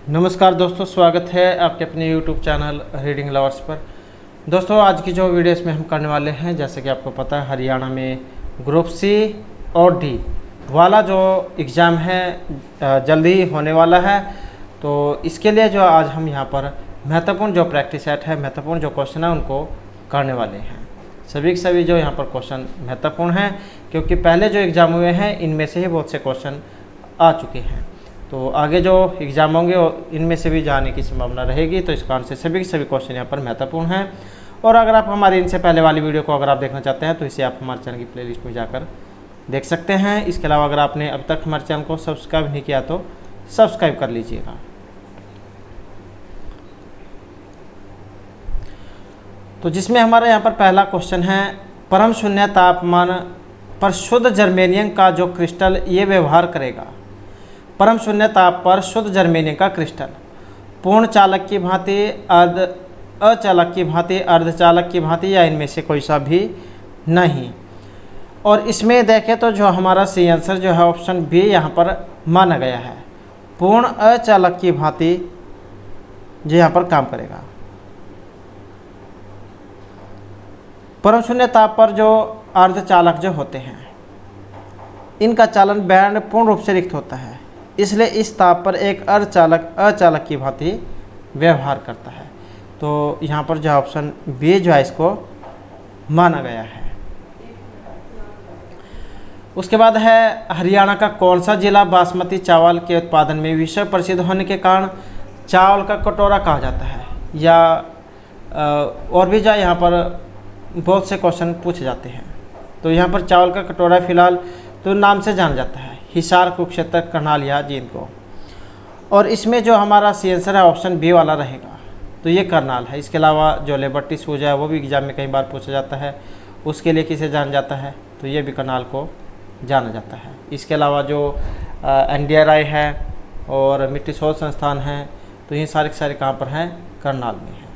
नमस्कार दोस्तों, स्वागत है आपके अपने YouTube चैनल रीडिंग लवर्स पर। दोस्तों आज की जो वीडियो इसमें हम करने वाले हैं, जैसे कि आपको पता है हरियाणा में ग्रुप सी और डी वाला जो एग्ज़ाम है जल्दी ही होने वाला है। तो इसके लिए जो आज हम यहाँ पर महत्वपूर्ण जो प्रैक्टिस सेट है, महत्वपूर्ण जो क्वेश्चन है उनको करने वाले हैं। सभी के सभी जो यहाँ पर क्वेश्चन महत्वपूर्ण हैं, क्योंकि पहले जो एग्ज़ाम हुए हैं इनमें से ही बहुत से क्वेश्चन आ चुके हैं। तो आगे जो एग्ज़ाम होंगे इनमें से भी जाने की संभावना रहेगी। तो इस कारण से सभी के सभी क्वेश्चन यहाँ पर महत्वपूर्ण हैं। और अगर आप हमारी इनसे पहले वाली वीडियो को अगर आप देखना चाहते हैं तो इसे आप हमारे चैनल की प्लेलिस्ट में जाकर देख सकते हैं। इसके अलावा अगर आपने अब तक हमारे चैनल को सब्सक्राइब नहीं किया तो सब्सक्राइब कर लीजिएगा। तो जिसमें हमारा यहाँ पर पहला क्वेश्चन है, परम शून्य तापमान पर शुद्ध जर्मेनियम का जो क्रिस्टल ये व्यवहार करेगा। परम शून्य ताप पर शुद्ध जर्मेनियम का क्रिस्टल पूर्ण चालक की भांति, अचालक की भांति, अर्धचालक की भांति या इनमें से कोई सा भी नहीं। और इसमें देखें तो जो हमारा सी आंसर जो है ऑप्शन बी यहाँ पर माना गया है, पूर्ण अचालक की भांति जो यहाँ पर काम करेगा। परम शून्य ताप पर जो अर्धचालक जो होते हैं इनका चालन बैंड पूर्ण रूप से रिक्त होता है, इसलिए इस ताप पर एक अर्धचालक अचालक की भांति व्यवहार करता है। तो यहाँ पर जो ऑप्शन बी जो है इसको माना गया है। उसके बाद है, हरियाणा का कौन सा जिला बासमती चावल के उत्पादन में विश्व प्रसिद्ध होने के कारण चावल का कटोरा कहा जाता है। या और भी जो यहाँ पर बहुत से क्वेश्चन पूछे जाते हैं। तो यहाँ पर चावल का कटोरा फिलहाल तो नाम से जाना जाता है, हिसार, कुरुक्षेत्र, करनाल या जींद को। और इसमें जो हमारा सी आंसर है ऑप्शन बी वाला रहेगा, तो ये करनाल है। इसके अलावा जो लिबर्टी सूज है वो भी एग्जाम में कई बार पूछा जाता है, उसके लिए किसे जाना जाता है, तो ये भी करनाल को जाना जाता है। इसके अलावा जो NDRI है और मिट्टी शोध संस्थान है, तो ये सारे के सारे कहाँ पर हैं, करनाल में है।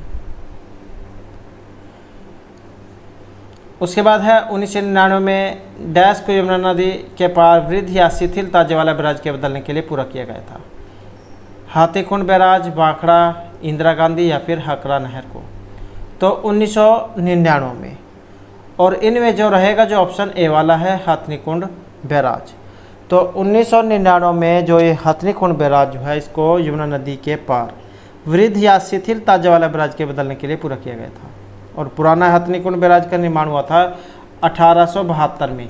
उसके बाद है 1999 में डैश को यमुना नदी के पार वृद्ध या शिथिल ताजे वाला बैराज के बदलने के लिए पूरा किया गया था। हाथीकुंड बैराज, बांखड़ा, इंदिरा गांधी या फिर हकरा नहर को। तो 1999 में, और इनमें जो रहेगा जो ऑप्शन ए वाला है हाथनीकुंड बैराज। तो 1999 में जो ये हाथनीकुंड बैराज जो है इसको यमुना नदी के पार वृद्ध या शिथिल ताजे वाला बैराज के बदलने के लिए पूरा किया गया था। और पुराना हाथनीकुंड बैराज का निर्माण हुआ था 1872 में।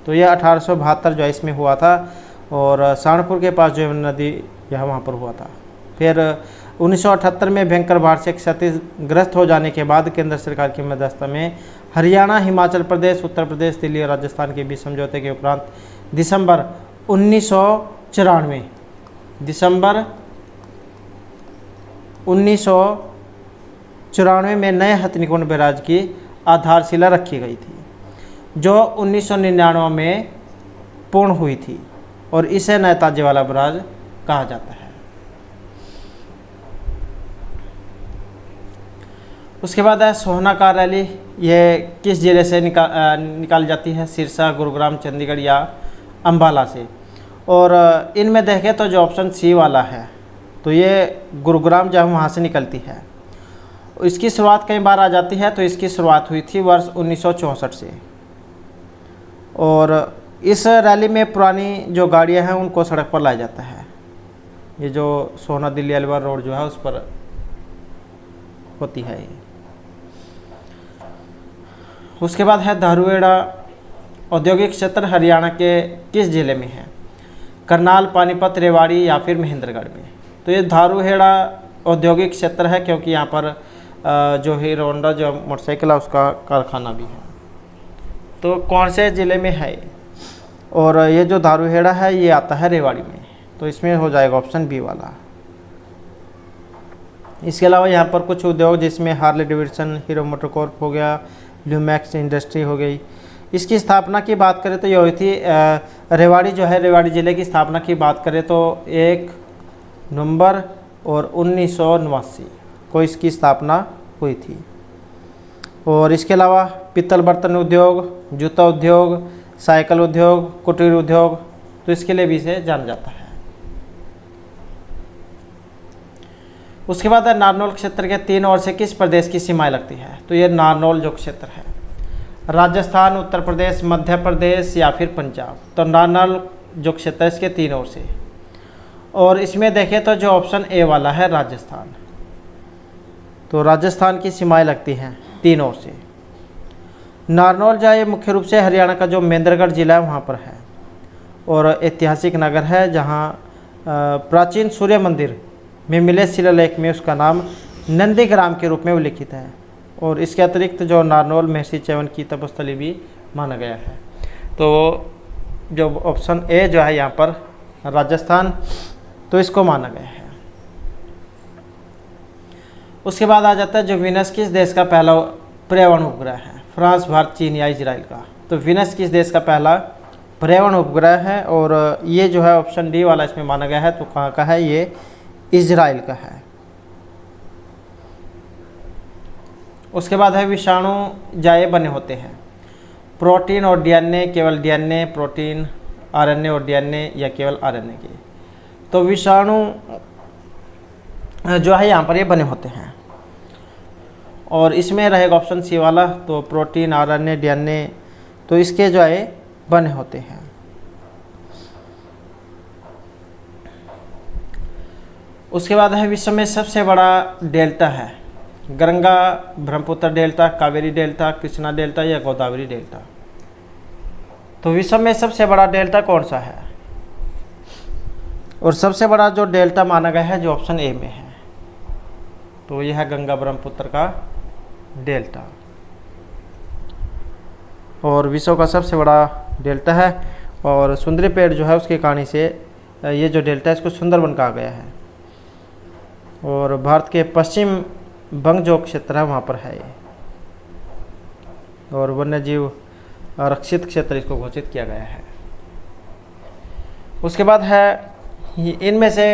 तो यह 1872 जो है इसमें हुआ था, और सहारनपुर के पास जो यमुना नदी यह वहाँ पर हुआ था। फिर 1978 में भयंकर बाढ़ से क्षतिग्रस्त हो जाने के बाद केंद्र सरकार की मध्यस्थता में हरियाणा, हिमाचल प्रदेश, उत्तर प्रदेश, दिल्ली और राजस्थान के बीच समझौते के उपरांत दिसंबर 1994 में नए हाथनीकुंड बैराज की आधारशिला रखी गई थी, जो 1999 में पूर्ण हुई थी, और इसे नए ताजे वाला बैराज कहा जाता है। उसके बाद है सोहना रैली, ये किस जिले से निकाली जाती है, सिरसा, गुरुग्राम, चंडीगढ़ या अंबाला से। और इनमें देखें तो जो ऑप्शन सी वाला है, तो ये गुरुग्राम जो है वहाँ से निकलती है। इसकी शुरुआत कई बार आ जाती है, तो इसकी शुरुआत हुई थी वर्ष 1964 से। और इस रैली में पुरानी जो गाड़ियां हैं उनको सड़क पर लाया जाता है। ये जो सोहना दिल्ली अलवर रोड जो है उस पर होती है ये। उसके बाद है धारूहेड़ा औद्योगिक क्षेत्र हरियाणा के किस जिले में है, करनाल, पानीपत, रेवाड़ी या फिर महेंद्रगढ़ में। तो ये धारूहेड़ा औद्योगिक क्षेत्र है, क्योंकि यहाँ पर जो हीरो होंडा जो मोटरसाइकिल है उसका कारखाना भी है। तो कौन से ज़िले में है, और ये जो धारूहेड़ा है ये आता है रेवाड़ी में। तो इसमें हो जाएगा ऑप्शन बी वाला। इसके अलावा यहाँ पर कुछ उद्योग जिसमें हार्ले डेविडसन, हीरो मोटरकॉर्प हो गया, ल्यूमैक्स इंडस्ट्री हो गई। इसकी स्थापना की बात करें तो ये हुई थी रेवाड़ी जो है, रेवाड़ी ज़िले की स्थापना की बात करें तो 1 नवंबर और 1989 को इसकी स्थापना हुई थी। और इसके अलावा पित्तल बर्तन उद्योग, जूता उद्योग, साइकिल उद्योग, कुटीर उद्योग, तो इसके लिए भी इसे जाना जाता है। उसके बाद है नारनौल क्षेत्र के 3 ओर से किस प्रदेश की सीमाएं लगती है? तो ये नारनौल जो क्षेत्र है, राजस्थान, उत्तर प्रदेश, मध्य प्रदेश या फिर पंजाब। तो नारनौल जो क्षेत्र है इसके 3 ओर से, और इसमें देखें तो जो ऑप्शन ए वाला है राजस्थान, तो राजस्थान की सीमाएं लगती हैं 3 ओर से। नारनौल जो है मुख्य रूप से हरियाणा का जो महेंद्रगढ़ जिला है वहाँ पर है, और ऐतिहासिक नगर है जहाँ प्राचीन सूर्य मंदिर में मिले शिलालेख में उसका नाम नंदीग्राम के रूप में उल्लिखित है। और इसके अतिरिक्त जो नारनौल महर्षि च्यवन की तपस्थली भी माना गया है। तो जो ऑप्शन ए जो है यहाँ पर राजस्थान, तो इसको माना गया है। उसके बाद आ जाता है जो वीनस किस देश का पहला पर्यावरण उपग्रह है? फ्रांस, भारत, चीन या इजराइल का? तो वीनस किस देश का पहला पर्यावरण उपग्रह है? और ये जो है ऑप्शन डी वाला इसमें माना गया है। तो कहाँ का है? ये इजराइल का है। उसके बाद है विषाणु जाए बने होते हैं? प्रोटीन और डीएनए, केवल डीएनए, प्रोटीन, आरएनए और डीएनए या केवल आरएनए के? तो विषाणु जो है यहाँ पर ये बने होते हैं, और इसमें रहेगा ऑप्शन सी वाला। तो प्रोटीन, आरएनए, डीएनए, तो इसके जो है बने होते हैं। उसके बाद है विश्व में सबसे बड़ा डेल्टा है? Ganga Brahmaputra delta, Kaveri delta, Krishna delta या गोदावरी डेल्टा? तो विश्व में सबसे बड़ा डेल्टा कौन सा है? और सबसे बड़ा जो डेल्टा माना गया है जो ऑप्शन ए में है, तो यह है गंगा ब्रह्मपुत्र का डेल्टा, और विश्व का सबसे बड़ा डेल्टा है। और सुंदरी पेड़ जो है उसकी कहानी से ये जो डेल्टा है इसको सुंदरबन कहा गया है। और भारत के पश्चिम बंग जो क्षेत्र है वहाँ पर है ये, और वन्यजीव आरक्षित क्षेत्र इसको घोषित किया गया है। उसके बाद है इनमें से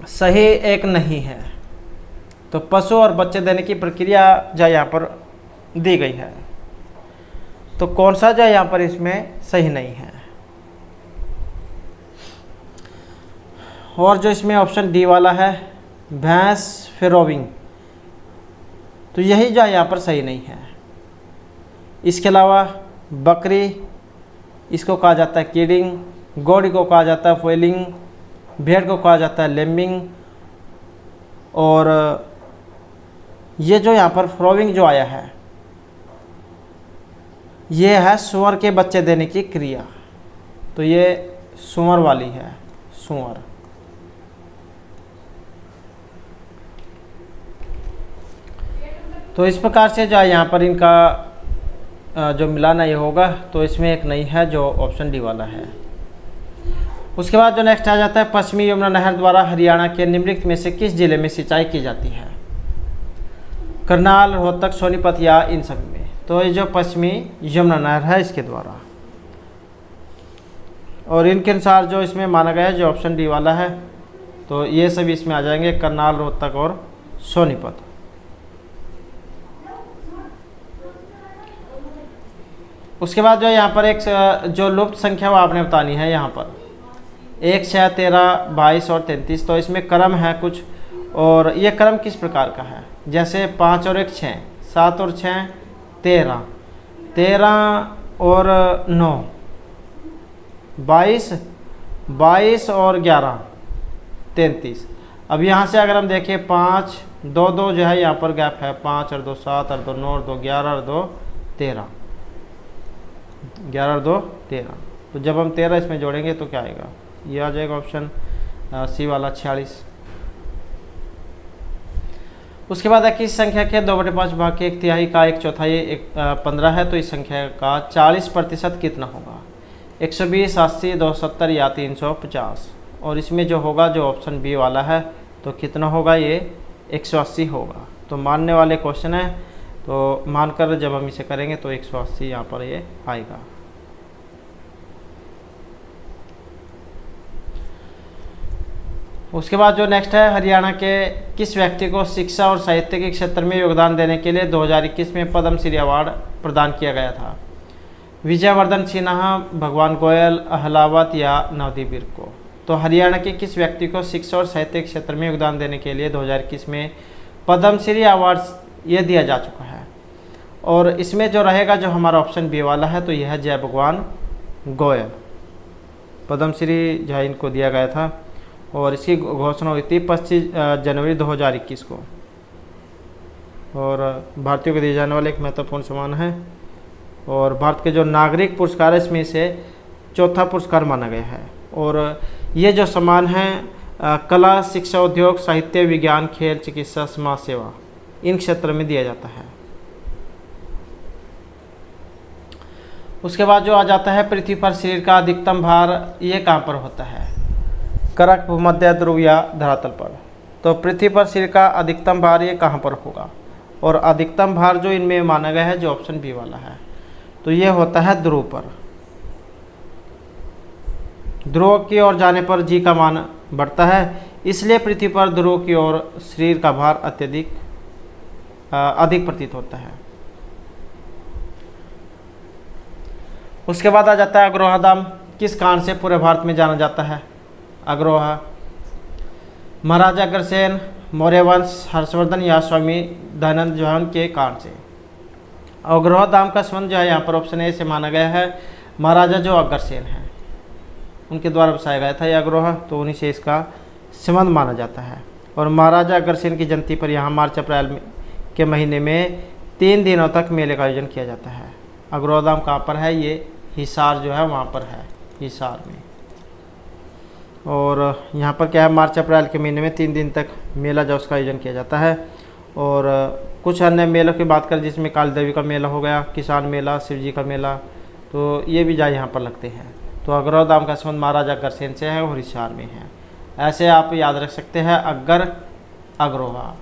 सही एक नहीं है? तो पशु और बच्चे देने की प्रक्रिया जो यहाँ पर दी गई है, तो कौन सा जो यहाँ पर इसमें सही नहीं है? और जो इसमें ऑप्शन डी वाला है भैंस फेरोविंग, तो यही जो यहाँ पर सही नहीं है। इसके अलावा बकरी, इसको कहा जाता है कीडिंग, घोड़ी को कहा जाता है फोइलिंग, भेड़ को कहा जाता है लेम्बिंग, और ये जो यहाँ पर फ्रोविंग जो आया है ये है सुअर के बच्चे देने की क्रिया। तो ये सुअर वाली है, सुअर। तो इस प्रकार से जो है यहाँ पर इनका जो मिलाना ये होगा, तो इसमें एक नहीं है जो ऑप्शन डी वाला है। उसके बाद जो नेक्स्ट आ जाता है पश्चिमी यमुना नहर द्वारा हरियाणा के निम्नलिखित में से किस जिले में सिंचाई की जाती है? करनाल, रोहतक, सोनीपत या इन सभी में? तो ये जो पश्चिमी यमुना नहर है इसके द्वारा, और इनके अनुसार जो इसमें माना गया है जो ऑप्शन डी वाला है, तो ये सभी इसमें आ जाएंगे, करनाल, रोहतक और सोनीपत। उसके बाद जो यहाँ पर एक जो लुप्त संख्या वो आपने बतानी है यहाँ पर 1, 6, 13, 22 और 33। तो इसमें क्रम है कुछ, और ये क्रम किस प्रकार का है? जैसे 5 और 1 6, 7 और 6 13, 13 और 9 22, 22 और 11 33। अब यहाँ से अगर हम देखें 5, 2, 2 जो है यहाँ पर गैप है, 5 और 2 7 और 2 9 और 2 11 और 2 13, 11 और 2 13। तो जब हम 13 इसमें जोड़ेंगे तो क्या आएगा? ये आ जाएगा ऑप्शन सी वाला 46। उसके बाद है किस संख्या के 2/5 भाग के 1/3 का 1/4 15 है? तो इस संख्या का 40% कितना होगा? 120, 80, 270 या 350? और इसमें जो होगा जो ऑप्शन बी वाला है, तो कितना होगा? ये 180 होगा। तो मानने वाले क्वेश्चन है, तो मानकर जब हम इसे करेंगे तो 180 यहाँ पर ये आएगा। उसके बाद जो नेक्स्ट है हरियाणा के किस व्यक्ति को शिक्षा और साहित्य के क्षेत्र में योगदान देने के लिए 2021 में पद्मश्री अवार्ड प्रदान किया गया था? विजयवर्धन सिन्हा, भगवान गोयल, अहलावत या नवदीप बिर को? तो हरियाणा के किस व्यक्ति को शिक्षा और साहित्य के क्षेत्र में योगदान देने के लिए 2021 में पद्मश्री अवार्ड ये दिया जा चुका है। और इसमें जो रहेगा जो हमारा ऑप्शन बी वाला है, तो यह है जय भगवान गोयल। पद्मश्री जो है इनको दिया गया था और इसकी घोषणा हुई थी 25 जनवरी 2021 को। और भारतीयों को दिए जाने वाले एक महत्वपूर्ण सम्मान है और भारत के जो नागरिक पुरस्कार है इसमें से चौथा पुरस्कार माना गया है। और ये जो सम्मान है कला, शिक्षा, उद्योग, साहित्य, विज्ञान, खेल, चिकित्सा, समाज सेवा इन क्षेत्र में दिया जाता है। उसके बाद जो आ जाता है पृथ्वी पर शरीर का अधिकतम भार, ये कहाँ पर होता है? करक, भूमध्य, ध्रुव या धरातल पर। तो पृथ्वी पर शरीर का अधिकतम भार ये कहाँ पर होगा? और अधिकतम भार जो इनमें माना गया है जो ऑप्शन बी वाला है, तो ये होता है ध्रुव पर। ध्रुव की ओर जाने पर जी का मान बढ़ता है, इसलिए पृथ्वी पर ध्रुव की ओर शरीर का भार अधिक प्रतीत होता है। उसके बाद आ जाता है अग्रोहा धाम। किस कारण से पूरे भारत में जाना जाता है अग्रोहा? महाराजा अग्रसेन, मौर्य वंश, हर्षवर्धन या स्वामी दयानंद जौहर के कारण से। अग्रोहा धाम का संबंध जो है यहाँ पर ऑप्शन ए से माना गया है। महाराजा जो अग्रसेन हैं उनके द्वारा बसाया गया था यह अग्रोहा, तो उन्हीं से इसका संबंध माना जाता है। और महाराजा अग्रसेन की जयंती पर यहाँ मार्च अप्रैल के महीने में 3 दिनों तक मेले का आयोजन किया जाता है। अग्रोहा धाम कहाँ पर है? ये हिसार जो है वहाँ पर है, हिसार में। और यहाँ पर क्या है, मार्च अप्रैल के महीने में 3 दिन तक मेला जो उसका आयोजन किया जाता है। और कुछ अन्य मेलों की बात करें जिसमें काली देवी का मेला हो गया, किसान मेला, शिव जी का मेला, तो ये भी यहाँ पर लगते हैं। तो अग्रोहा धाम का संबंध महाराजा अग्रसेन से है और हिसार में है। ऐसे आप याद रख सकते हैं अग्रोहा।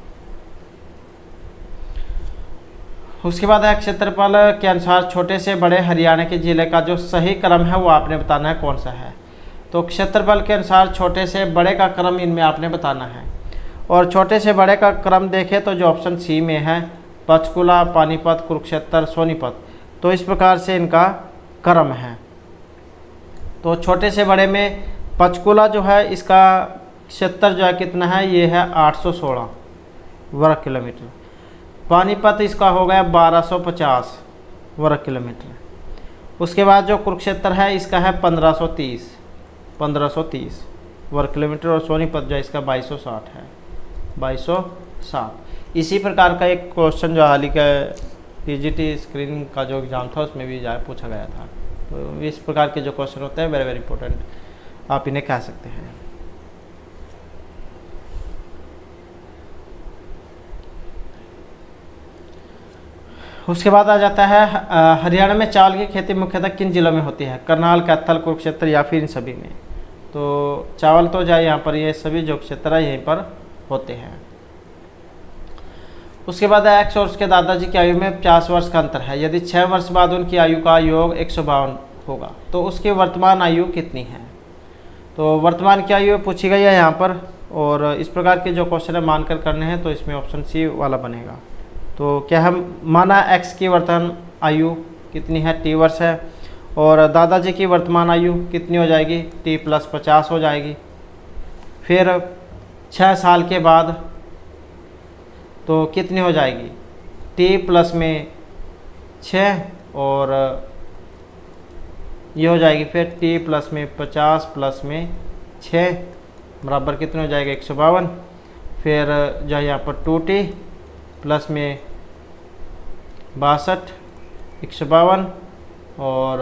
उसके बाद है क्षेत्रफल के अनुसार छोटे से बड़े हरियाणा के जिले का जो सही क्रम है वो आपने बताना है कौन सा है। तो क्षेत्रफल के अनुसार छोटे से बड़े का क्रम इनमें आपने बताना है। और छोटे से बड़े का क्रम देखें तो जो ऑप्शन सी में है पंचकुला, पानीपत, कुरुक्षेत्र, सोनीपत, तो इस प्रकार से इनका क्रम है। तो छोटे से बड़े में पंचकुला जो है इसका क्षेत्र जो है कितना है, ये है 816 वर्ग किलोमीटर। पानीपत इसका हो गया 1250 वर्ग किलोमीटर। उसके बाद जो कुरुक्षेत्र है इसका है 1530 वर्ग किलोमीटर। और सोनीपत जो है इसका 2260 है, 2260। इसी प्रकार का एक क्वेश्चन जो हाल ही का टीजीटी स्क्रीनिंग का जो एग्ज़ाम था उसमें भी जाए पूछा गया था। तो इस प्रकार के जो क्वेश्चन होते हैं वेरी इंपॉर्टेंट, आप इन्हें कह सकते हैं। उसके बाद आ जाता है हरियाणा में चावल की खेती मुख्यतः किन जिलों में होती है? करनाल, कैथल, कुरुक्षेत्र या फिर इन सभी में। तो चावल तो जाए यहाँ पर ये सभी जो क्षेत्र है यहीं पर होते हैं। उसके बाद एक्स और उसके दादाजी की आयु में 50 वर्ष का अंतर है। यदि 6 वर्ष बाद उनकी आयु का योग 152 होगा तो उसकी वर्तमान आयु कितनी है? तो वर्तमान की आयु पूछी गई है यहाँ पर। और इस प्रकार के जो क्वेश्चन है मानकर करने हैं तो इसमें ऑप्शन सी वाला बनेगा। तो क्या हम माना एक्स की वर्तमान आयु कितनी है? टी वर्ष है। और दादाजी की वर्तमान आयु कितनी हो जाएगी? टी प्लस 50 हो जाएगी। फिर 6 साल के बाद तो कितनी हो जाएगी? टी प्लस में 6 और ये हो जाएगी फिर टी प्लस में 50 प्लस में 6 बराबर कितने हो जाएगा? 152। फिर जो है यहाँ पर 2t प्लस में 62 152 और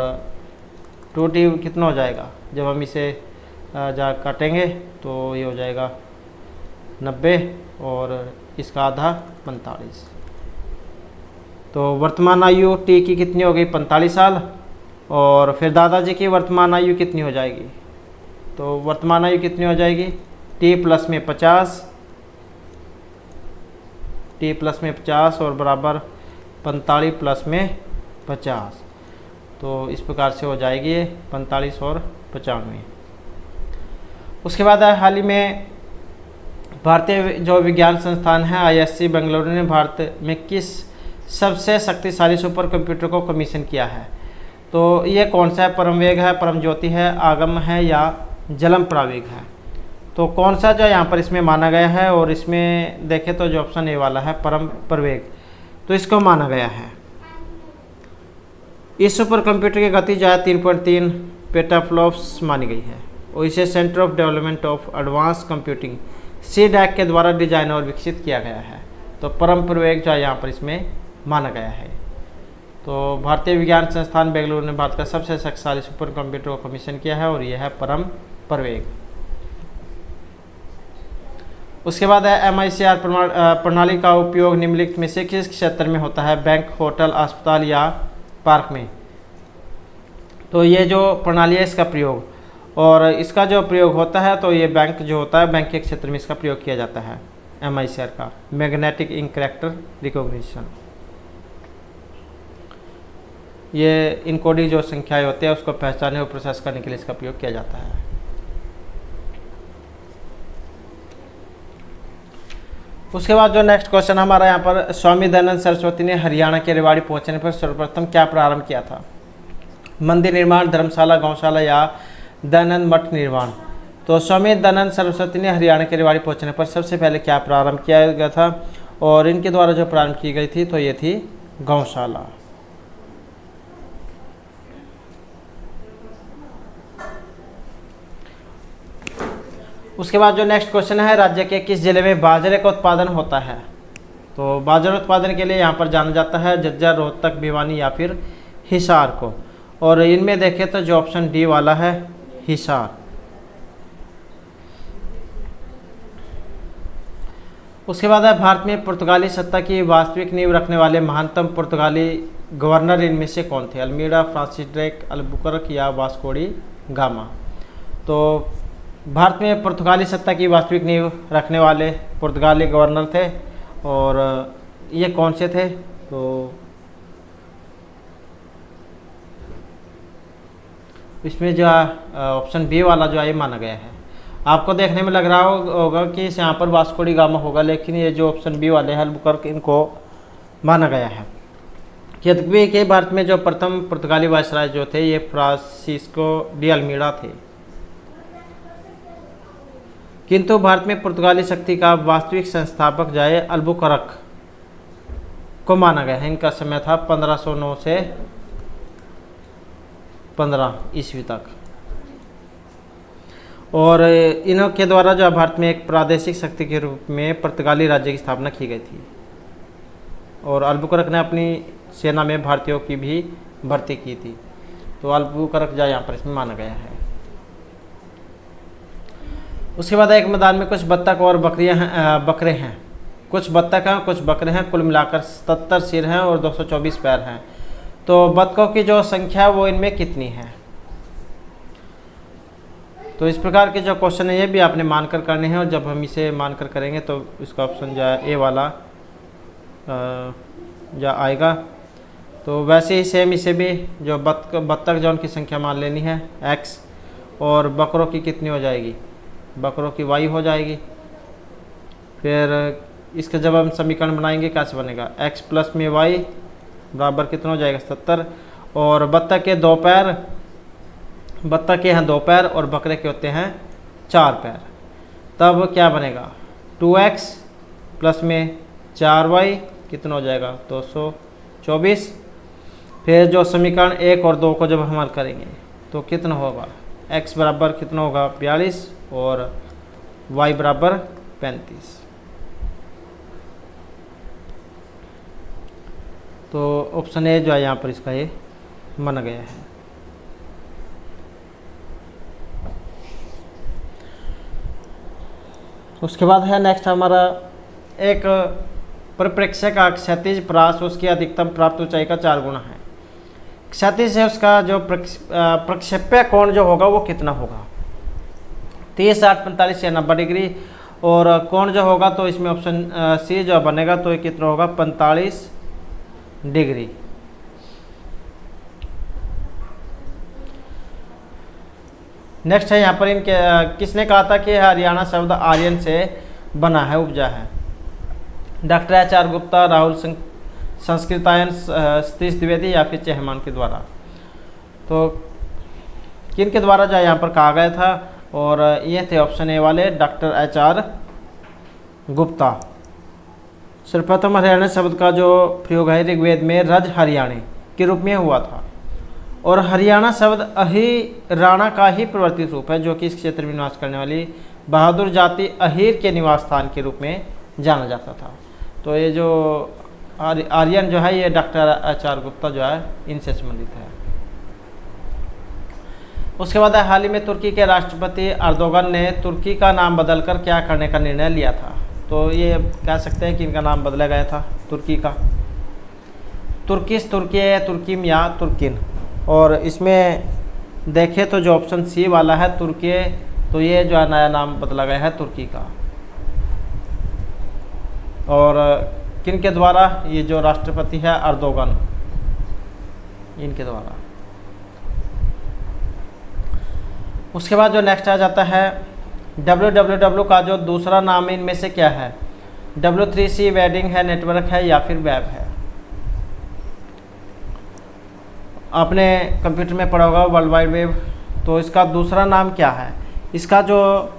2t कितना हो जाएगा? जब हम इसे जा काटेंगे तो ये हो जाएगा 90 और इसका आधा 45। तो वर्तमान आयु टी की कितनी हो गई? 45 साल। और फिर दादाजी की वर्तमान आयु कितनी हो जाएगी? तो वर्तमान आयु कितनी हो जाएगी? टी प्लस में 50 और बराबर 45 प्लस में 50। तो इस प्रकार से हो जाएगी ये 45 और 95। उसके बाद हाल ही में भारतीय जो विज्ञान संस्थान है ISC बेंगलुरु ने भारत में किस सबसे शक्तिशाली सुपर कंप्यूटर को कमीशन किया है? तो ये कौन सा है? परमवेग है, परमज्योति है, आगम है या जलम प्रवेग है। तो कौन सा जो यहाँ पर इसमें माना गया है, और इसमें देखें तो जो ऑप्शन ए वाला है परम प्रवेग, तो इसको माना गया है। इस सुपर कंप्यूटर की गति जो है 3.3 पेटाफ्लॉप्स मानी गई है, और इसे centre of development of advance computing CDAC के द्वारा डिजाइन और विकसित किया गया है। तो परम प्रवेग जो है यहाँ पर इसमें माना गया है। तो भारतीय विज्ञान संस्थान बेंगलुरु ने भारत का सबसे शक्तिशाली सुपर कंप्यूटर को कमीशन किया है, और यह है परम प्रवेग। उसके बाद है MICR प्रणाली का उपयोग निम्नलिखित में से किस क्षेत्र में होता है? बैंक, होटल, अस्पताल या पार्क में। तो ये जो प्रणाली है इसका प्रयोग, और इसका जो प्रयोग होता है तो ये बैंक जो होता है, बैंक के क्षेत्र में इसका प्रयोग किया जाता है MICR का, मैग्नेटिक इंक कैरेक्टर रिकॉग्निशन। ये इनकोडिंग जो संख्याएं होती है उसको पहचानने और प्रोसेस करने के लिए इसका प्रयोग किया जाता है। उसके बाद जो नेक्स्ट क्वेश्चन हमारा यहाँ पर, स्वामी दयानंद सरस्वती ने हरियाणा के रेवाड़ी पहुंचने पर सर्वप्रथम क्या प्रारंभ किया था? मंदिर निर्माण, धर्मशाला, गौशाला या दयानंद मठ निर्माण। तो स्वामी दयानंद सरस्वती ने हरियाणा के रेवाड़ी पहुंचने पर सबसे पहले क्या प्रारंभ किया गया था, और इनके द्वारा जो प्रारंभ की गई थी तो ये थी गौशाला। उसके बाद जो नेक्स्ट क्वेश्चन है, राज्य के किस जिले में बाजरे का उत्पादन होता है? तो बाजरा उत्पादन के लिए यहाँ पर जाना जाता है झज्जर, रोहतक, भिवानी या फिर हिसार को, और इनमें देखें तो जो ऑप्शन डी वाला है हिसार। उसके बाद है भारत में पुर्तगाली सत्ता की वास्तविक नींव रखने वाले महानतम पुर्तगाली गवर्नर इनमें से कौन थे? अल्मीड़ा, फ्रांसिस ड्रेक, अल्बुकर्क या वास्को डी गामा। तो भारत में पुर्तगाली सत्ता की वास्तविक नींव रखने वाले पुर्तगाली गवर्नर थे, और ये कौन से थे? तो इसमें जो ऑप्शन बी वाला जो है ये माना गया है। आपको देखने में लग रहा होगा कि इस यहाँ पर वास्को डी गामा होगा, लेकिन ये जो ऑप्शन बी वाले हैं अल्बुकर्क, इनको माना गया है। यद्यपि कि भारत में जो प्रथम पुर्तगाली वायसराय जो थे ये फ्रांसिस्को डी अल्मीड़ा थे, किंतु भारत में पुर्तगाली शक्ति का वास्तविक संस्थापक जो है अल्बुकर्क को माना गया है। इनका समय था 1509 से 15 ईस्वी तक, और इन्हों के द्वारा जो भारत में एक प्रादेशिक शक्ति के रूप में पुर्तगाली राज्य की स्थापना की गई थी, और अल्बुकर्क ने अपनी सेना में भारतीयों की भी भर्ती की थी। तो अल्बुकर्क जो यहाँ पर इसमें माना गया है। उसके बाद एक मैदान में कुछ बत्तख और बकरे हैं, कुछ बत्तख हैं, कुछ बकरे हैं, कुल मिलाकर 77 सिर हैं और 224 पैर हैं। तो बत्तखों की जो संख्या है वो इनमें कितनी है? तो इस प्रकार के जो क्वेश्चन है ये भी आपने मानकर करने हैं, और जब हम इसे मानकर करेंगे तो इसका ऑप्शन जो है ए वाला जो आएगा। तो वैसे ही सेम इसे भी जो बत्तख जो उनकी संख्या मान लेनी है x, और बकरों की कितनी हो जाएगी? बकरों की y हो जाएगी। फिर इसका जब हम समीकरण बनाएंगे कैसे बनेगा? x प्लस में y बराबर कितना हो जाएगा? 70। और बत्तख के 2 पैर, बत्तख के हैं 2 पैर और बकरे के होते हैं 4 पैर, तब क्या बनेगा? 2x प्लस में 4y कितना हो जाएगा? 224। फिर जो समीकरण 1 और 2 को जब हम हल करेंगे तो कितना होगा? x बराबर कितना होगा? 42 और y बराबर 35। तो ऑप्शन ए जो है यहाँ पर इसका ये माना गया है। उसके बाद है नेक्स्ट हमारा, एक परिप्रेक्ष्य का क्षैतिज परास उसकी अधिकतम प्राप्त ऊंचाई का 4 गुना है। क्षैतिज है उसका जो प्रक्षेप्य कोण जो होगा वो कितना होगा? 30, 60, 45 या 90 डिग्री। और कोण जो होगा तो इसमें ऑप्शन सी जो बनेगा तो ये कितना होगा? 45 डिग्री। नेक्स्ट है यहाँ पर इनके किसने कहा था कि हरियाणा शब्द आर्यन से बना है, उपजा है? डॉक्टर HR गुप्ता, राहुल संस्कृतायन, सतीश द्विवेदी या फिर चेहमान के द्वारा। तो किन के द्वारा जो यहाँ पर कहा गया था? और ये थे ऑप्शन ए वाले डॉक्टर HR गुप्ता। सर्वप्रथम हरियाणा शब्द का जो प्रयोग है ऋग्वेद में रज हरियाणे के रूप में हुआ था, और हरियाणा शब्द अहिराणा का ही प्रवर्तित रूप है, जो कि इस क्षेत्र में निवास करने वाली बहादुर जाति अहीर के निवास स्थान के रूप में जाना जाता था। तो ये जो आर्यन जो है ये डॉक्टर HR गुप्ता जो है इनसे संबंधित है। उसके बाद हाल ही में तुर्की के राष्ट्रपति अर्दोगन ने तुर्की का नाम बदलकर क्या करने का निर्णय लिया था। तो ये कह सकते हैं कि इनका नाम बदला गया था तुर्की का, तुर्किस, तुर्की, तुर्कीम या तुर्किन। और इसमें देखें तो जो ऑप्शन सी वाला है तुर्की, तो ये जो है नया नाम बदला गया है तुर्की का। और किन के द्वारा, ये जो राष्ट्रपति है अर्दोगन, इनके द्वारा। उसके बाद जो नेक्स्ट आ जाता है www का जो दूसरा नाम इनमें से क्या है। W3C वेडिंग है, नेटवर्क है या फिर वेब है। आपने कंप्यूटर में पढ़ा होगा वर्ल्ड वाइड वेब, तो इसका दूसरा नाम क्या है। इसका जो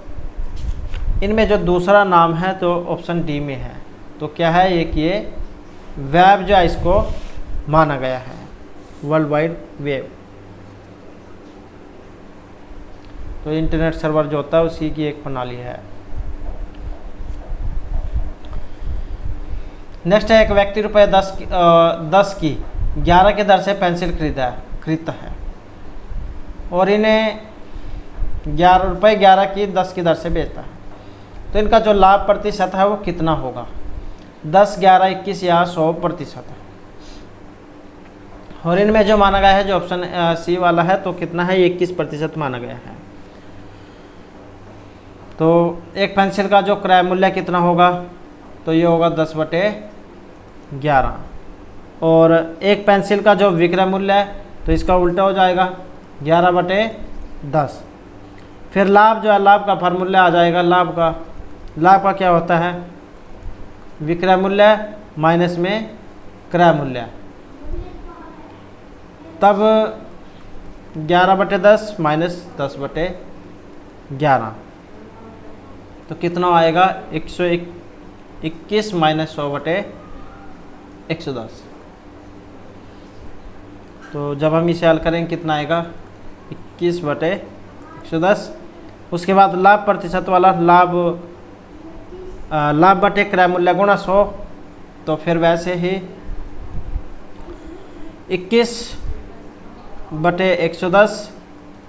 इनमें जो दूसरा नाम है तो ऑप्शन डी में है। तो क्या है ये कि ये वेब जो है इसको माना गया है, वर्ल्ड वाइड वेब। तो इंटरनेट सर्वर जो होता है उसी की एक प्रणाली है। नेक्स्ट है एक व्यक्ति रुपये 10 की 11 की दर से पेंसिल खरीदता है और इन्हें ₹11 की 10 की दर से बेचता है। तो इनका जो लाभ प्रतिशत है वो कितना होगा, 10, 11, 21 या 100%। और इनमें जो माना गया है जो ऑप्शन सी वाला है तो कितना है, 21% माना गया है। तो एक पेंसिल का जो क्रय मूल्य कितना होगा, तो ये होगा 10/11। और एक पेंसिल का जो विक्रय मूल्य है तो इसका उल्टा हो जाएगा 11/10। फिर लाभ जो है, लाभ का फार्मूला आ जाएगा। लाभ का क्या होता है, विक्रय मूल्य माइनस में क्रय मूल्य, तब 11/10 माइनस 10/11, तो कितना आएगा 121 माइनस 100/110। तो जब हम इसे हल करेंगे कितना आएगा 21/110। उसके बाद लाभ प्रतिशत वाला, लाभ बटे क्रय मूल्य गुणा 100, तो फिर वैसे ही 21/110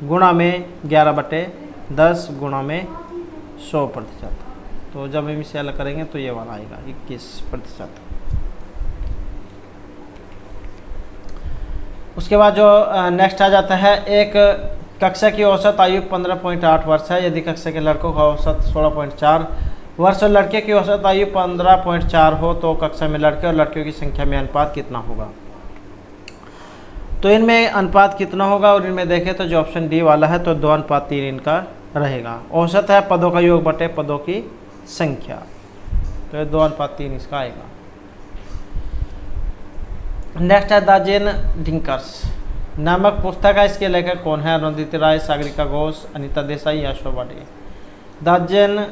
गुणा में 11/10 गुणा में 100%। तो जब हम इसे अलग करेंगे तो ये वाला आएगा 21%। उसके बाद जो नेक्स्ट आ जाता है, एक कक्षा की औसत आयु 15.8 वर्ष है यदि कक्षा के लड़कों का औसत 16.4 वर्ष और लड़के की औसत आयु 15.4 हो, तो कक्षा में लड़के और लड़कियों की संख्या में अनुपात कितना होगा। तो इनमें अनुपात कितना होगा, और इनमें देखें तो जो ऑप्शन डी वाला है तो 2:3 इनका रहेगा। औसत है पदों का योग बटे पदों की संख्या, तो 2:3 इसका आएगा। नेक्स्ट है द जेन डिंकर्स नामक पुस्तक है, इसके लेखक कौन है, अरुंधति राय, सागरिका घोष, अनीता देसाई या शोभा डे। द जेन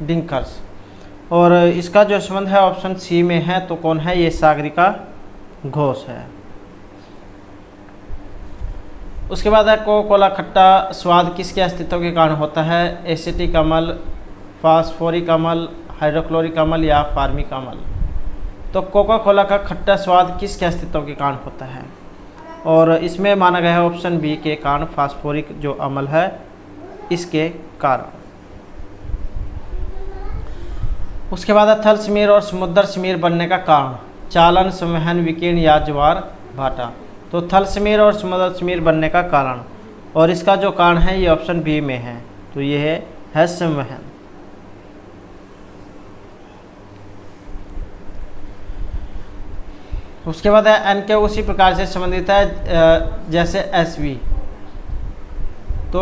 डिंकर्स, और इसका जो संबंध है ऑप्शन सी में है, तो कौन है, ये सागरिका घोष है। उसके बाद है कोका कोला खट्टा स्वाद किसके अस्तित्व के कारण होता है, एसिटिक अम्ल, फास्फोरिक अम्ल, हाइड्रोक्लोरिक अम्ल या फार्मिक अम्ल। तो कोका कोला का खट्टा स्वाद किसके अस्तित्व के कारण होता है, और इसमें माना गया है ऑप्शन बी के कारण, फास्फोरिक जो अम्ल है इसके कारण। उसके बाद है थल समीर और समुद्र समीर बनने का कारण, चालन, संवहन, विकीर्ण या ज्वार भाटा। तो थल समीर और समुद्र समीर बनने का कारण, और इसका जो कारण है ये ऑप्शन बी में है, तो ये है संवहन। उसके बाद है एन के उसी प्रकार से संबंधित है जैसे एसवी। तो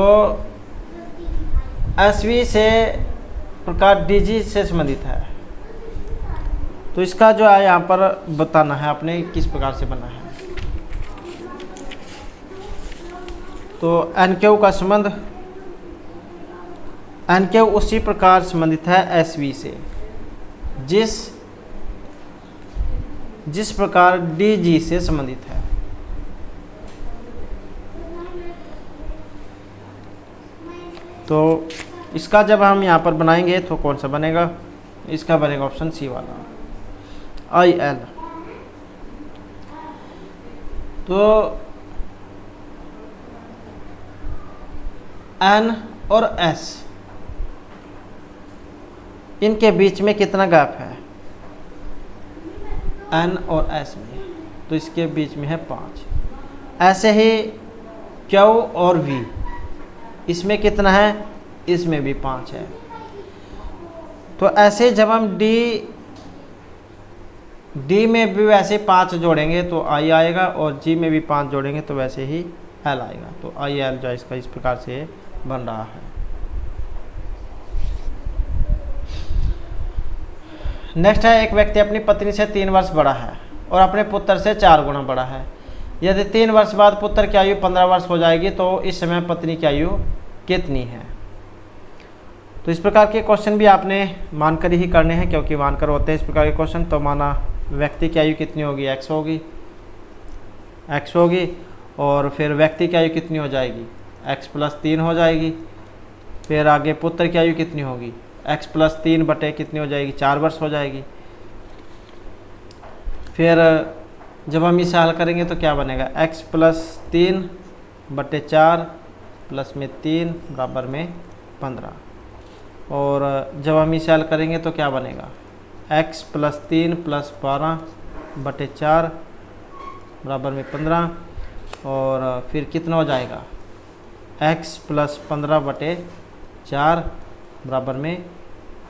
एसवी से प्रकार डीजी से संबंधित है, तो इसका जो है यहाँ पर बताना है आपने किस प्रकार से बना है। तो एन क्यू का संबंध एन के उसी प्रकार संबंधित है एस वी से जिस प्रकार डी जी से संबंधित है। तो इसका जब हम यहाँ पर बनाएंगे तो कौन सा बनेगा, इसका बनेगा ऑप्शन सी वाला आई एल। तो एन और एस इनके बीच में कितना गैप है एन और एस में, तो इसके बीच में है 5। ऐसे ही क्यू और वी, इसमें कितना है, इसमें भी 5 है। तो ऐसे जब हम डी में भी वैसे 5 जोड़ेंगे तो आई आएगा, और जी में भी 5 जोड़ेंगे तो वैसे ही एल आएगा। तो आई एल जो है इसका इस प्रकार से बन रहा है। नेक्स्ट है, एक व्यक्ति अपनी पत्नी से 3 वर्ष बड़ा है और अपने पुत्र से 4 गुना बड़ा है। यदि 3 वर्ष बाद पुत्र की आयु 15 वर्ष हो जाएगी तो इस समय पत्नी की आयु कितनी है। तो इस प्रकार के क्वेश्चन भी आपने मानकर ही करने हैं, क्योंकि मानकर होते हैं इस प्रकार के क्वेश्चन। तो माना व्यक्ति की आयु कितनी होगी, एक्स होगी, और फिर व्यक्ति की आयु कितनी हो जाएगी, x+3 हो जाएगी। फिर आगे पुत्र की आयु कितनी होगी, x+3 बटे कितनी हो जाएगी, 4 वर्ष हो जाएगी। फिर जब हम इसे हल करेंगे तो क्या बनेगा, x+3 बटे 4 प्लस में 3 बराबर में 15। और जब हम इसे हल करेंगे तो क्या बनेगा, x+3 + 12 बटे 4 बराबर में 15। और फिर कितना हो जाएगा, x+15 बटे 4 बराबर में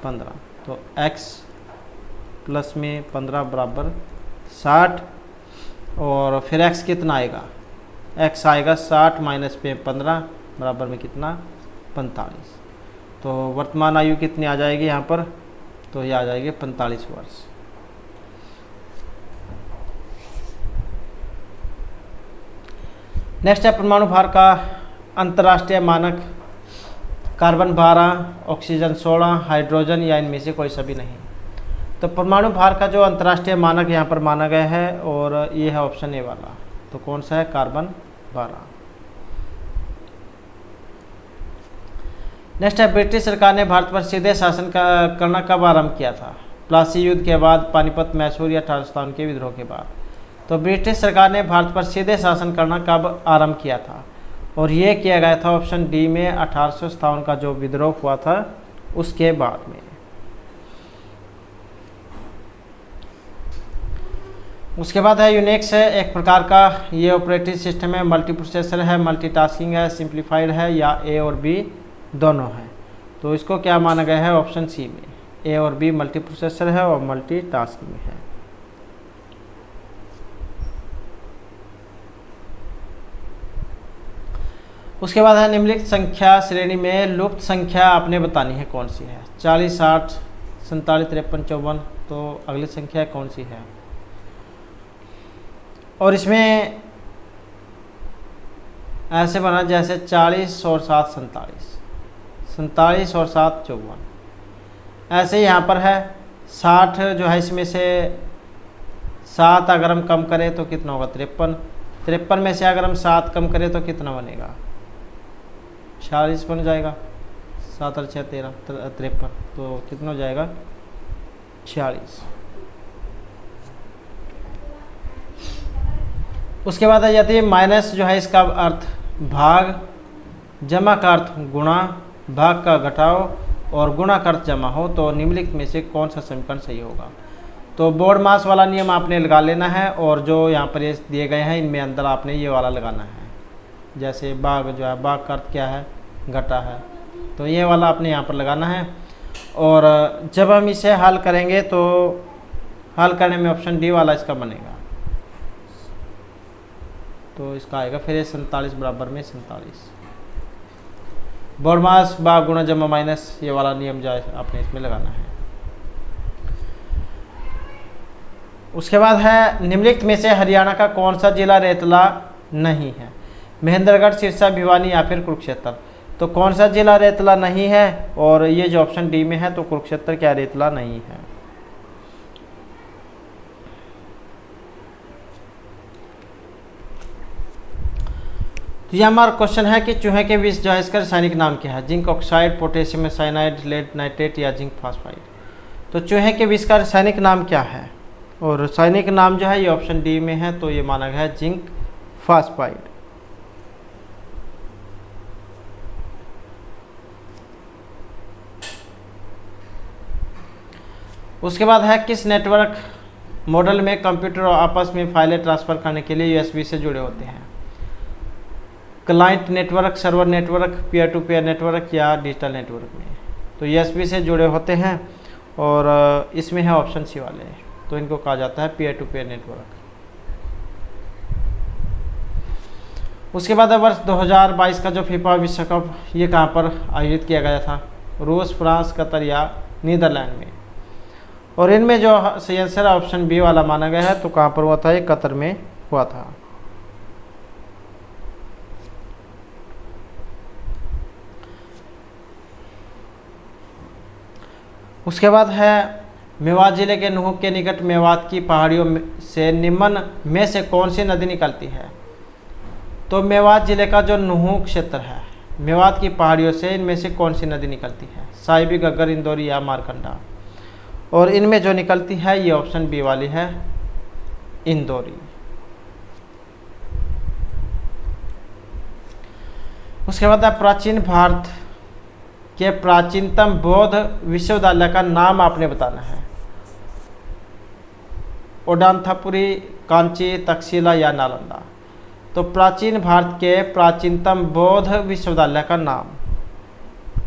15। तो x प्लस में 15 बराबर 60। और फिर x कितना आएगा, x आएगा 60 माइनस पे 15 बराबर में कितना, 45। तो वर्तमान आयु कितनी आ जाएगी यहाँ पर, तो ये आ जाएगी 45 वर्ष। नेक्स्ट है, परमाणु भार का अंतर्राष्ट्रीय मानक कार्बन 12, ऑक्सीजन 16, हाइड्रोजन या इनमें से कोई सभी नहीं। तो परमाणु भार का जो अंतर्राष्ट्रीय मानक यहाँ पर माना गया है, और ये है ऑप्शन ए वाला। तो कौन सा है, कार्बन 12। नेक्स्ट है, ब्रिटिश सरकार ने भारत पर सीधे शासन करना कब आरंभ किया था। प्लासी युद्ध के बाद, पानीपत, मैसूर या 1857 के विद्रोह के बाद। तो ब्रिटिश सरकार ने भारत पर सीधे शासन करना कब आरंभ किया था, और ये किया गया था ऑप्शन डी में 1857 का जो विद्रोह हुआ था उसके बाद में। उसके बाद है यूनिक्स है, एक प्रकार का ये ऑपरेटिंग सिस्टम है, मल्टी प्रोसेसर है, मल्टीटास्किंग है, सिंप्लीफाइड है, या ए और बी दोनों है। तो इसको क्या माना गया है, ऑप्शन सी में ए और बी मल्टी प्रोसेसर है और मल्टीटास्किंग है। उसके बाद है, निम्नलिखित संख्या श्रेणी में लुप्त संख्या आपने बतानी है कौन सी है। 40, 60, 47, 53, 54। तो अगली संख्या कौन सी है, और इसमें ऐसे बना जैसे 40 और 7 47, 47 और 7 54। ऐसे ही यहाँ पर है 60 जो है, इसमें से 7 अगर हम कम करें तो कितना होगा, 53। 53 में से अगर हम 7 कम करें तो कितना बनेगा, 46 बन जाएगा। 7 और 6 13, 53। तो कितना हो जाएगा, 46। उसके बाद है, यदि माइनस जो है इसका अर्थ भाग, जमा का अर्थ गुणा, भाग का घटाव और गुणा का अर्थ जमा हो, तो निम्नलिखित में से कौन सा समीकरण सही होगा। तो बोर्ड मास वाला नियम आपने लगा लेना है, और जो यहाँ पर ये दिए गए हैं इनमें अंदर आपने ये वाला लगाना है। जैसे भाग जो है, भाग का अर्थ क्या है, घटा है, तो ये वाला आपने यहाँ पर लगाना है। और जब हम इसे हल करेंगे तो हल करने में ऑप्शन डी वाला इसका बनेगा। तो इसका आएगा फिर ये 47 बराबर में 47। बोर्ड मास भाग गुणा जमा माइनस, ये वाला नियम जो है आपने इसमें लगाना है। उसके बाद है, निम्नलिखित में से हरियाणा का कौन सा जिला रेतला नहीं है। महेंद्रगढ़, सिरसा, भिवानी या फिर कुरुक्षेत्र। तो कौन सा जिला रेतला नहीं है, और ये जो ऑप्शन डी में है तो कुरुक्षेत्र क्या रेतला नहीं है। तो ये हमारा क्वेश्चन है कि चूहे के विष जो है इसका रासायनिक नाम क्या है। Zinc oxide, potassium cyanide, lead nitrate या जिंक फास्फाइड। तो चूहे के विष का रासायनिक नाम क्या है, और रासायनिक नाम जो है ये ऑप्शन डी में है, तो ये माना गया है जिंक फास्फाइड। उसके बाद है किस नेटवर्क मॉडल में कंप्यूटर आपस में फाइलें ट्रांसफ़र करने के लिए यूएसबी से जुड़े होते हैं। Client network, server network, peer to peer network या डिजिटल नेटवर्क में। तो यूएसबी से जुड़े होते हैं, और इसमें है ऑप्शन सी वाले, तो इनको कहा जाता है पीयर टू पीयर नेटवर्क। उसके बाद वर्ष 2022 का जो फीफा विश्व कप ये कहाँ पर आयोजित किया गया था। रूस, फ्रांस, कतर या नीदरलैंड में। और इनमें जो सही आंसर ऑप्शन बी वाला माना गया है, तो कहाँ पर हुआ था, ये कतर में हुआ था। उसके बाद है मेवात जिले के नुह के निकट मेवात की पहाड़ियों से निम्न में से कौन सी नदी निकलती है। तो मेवात जिले का जो नुह क्षेत्र है, मेवात की पहाड़ियों से इनमें से कौन सी नदी निकलती है। साहिबी, घग्गर, इंदौरी या मारकंडा। और इनमें जो निकलती है ये ऑप्शन बी वाली है, इंदौरी। उसके बाद है प्राचीन भारत के प्राचीनतम बौद्ध विश्वविद्यालय का नाम आपने बताना है। ओडांथापुरी, कांची, तक्षशिला या नालंदा। तो प्राचीन भारत के प्राचीनतम बौद्ध विश्वविद्यालय का नाम,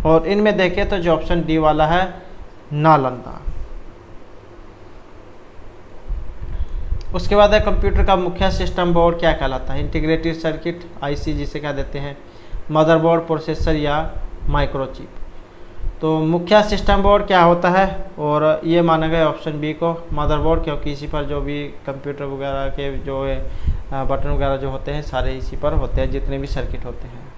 और इनमें देखें तो जो ऑप्शन डी वाला है, नालंदा। उसके बाद है कंप्यूटर का मुख्य सिस्टम बोर्ड क्या कहलाता है। इंटीग्रेटेड सर्किट, आईसी जिसे क्या देते हैं, मदरबोर्ड, प्रोसेसर या माइक्रोचिप। तो मुख्य सिस्टम बोर्ड क्या होता है, और ये माना गया ऑप्शन बी को, मदरबोर्ड, क्योंकि इसी पर जो भी कंप्यूटर वगैरह के जो है बटन वगैरह जो होते हैं सारे इसी पर होते हैं, जितने भी सर्किट होते हैं।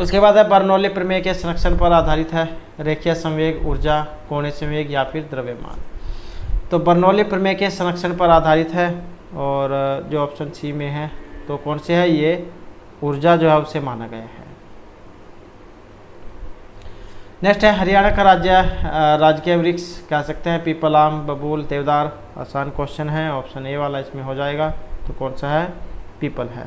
उसके बाद है बर्नौली प्रमेय के संरक्षण पर आधारित है। रेखीय संवेग, ऊर्जा, कोणीय संवेग या फिर द्रव्यमान। तो बर्नौली प्रमेय के संरक्षण पर आधारित है, और जो ऑप्शन सी में है तो कौन से है, ये ऊर्जा जो है उसे माना गया है। नेक्स्ट है हरियाणा का राजकीय वृक्ष कह सकते हैं पीपल, आम, बबूल, देवदार। आसान क्वेश्चन है, ऑप्शन ए वाला इसमें हो जाएगा, तो कौन सा है, पीपल है।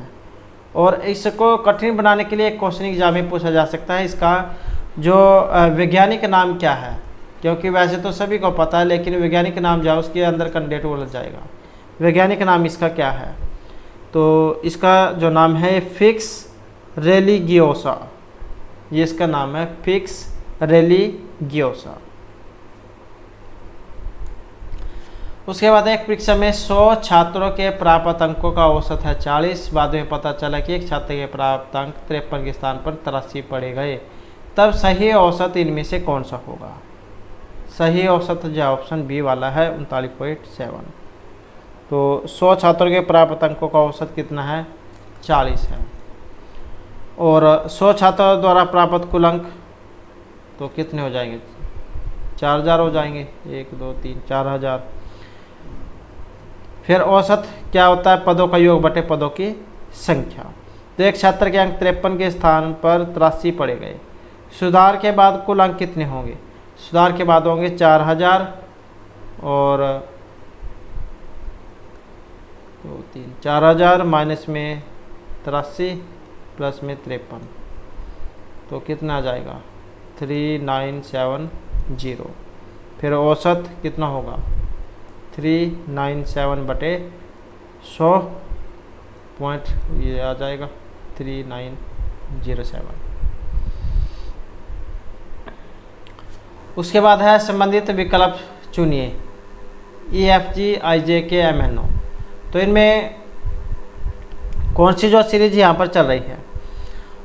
और इसको कठिन बनाने के लिए एक क्वेश्चन एग्जाम में पूछा जा सकता है, इसका जो वैज्ञानिक नाम क्या है, क्योंकि वैसे तो सभी को पता है, लेकिन वैज्ञानिक नाम जो है उसके अंदर कैंडिडेट उलझ जाएगा। वैज्ञानिक नाम इसका क्या है, तो इसका जो नाम है फिक्स रेलिगियोसा, ये इसका नाम है, फिक्स रेलिगियोसा। उसके बाद एक परीक्षा में 100 छात्रों के प्राप्त अंकों का औसत है 40। बाद में पता चला कि एक छात्र के प्राप्त अंक 53 के स्थान पर 83 पढ़े गए, तब सही औसत इनमें से कौन सा होगा। सही औसत जो ऑप्शन बी वाला है 39.7। तो 100 छात्रों के प्राप्त अंकों का औसत कितना है, 40 है। और 100 छात्रों द्वारा प्राप्त कुल अंक तो कितने हो जाएंगे, 4000 हो जाएंगे, 1 2 3 4000। फिर औसत क्या होता है, पदों का योग बटे पदों की संख्या। तो एक छात्र के अंक 53 के स्थान पर 83 पढ़े गए। सुधार के बाद कुल अंक कितने होंगे, सुधार के बाद होंगे 4000 और 2 3 4000 माइनस में 83 प्लस में 53, तो कितना आ जाएगा 3970। फिर औसत कितना होगा 397 बटे 100 पॉइंट, ये आ जाएगा 3907। उसके बाद है संबंधित विकल्प चुनिए, EFG IJK MNO। तो इनमें कौन सी जो सीरीज यहाँ पर चल रही है,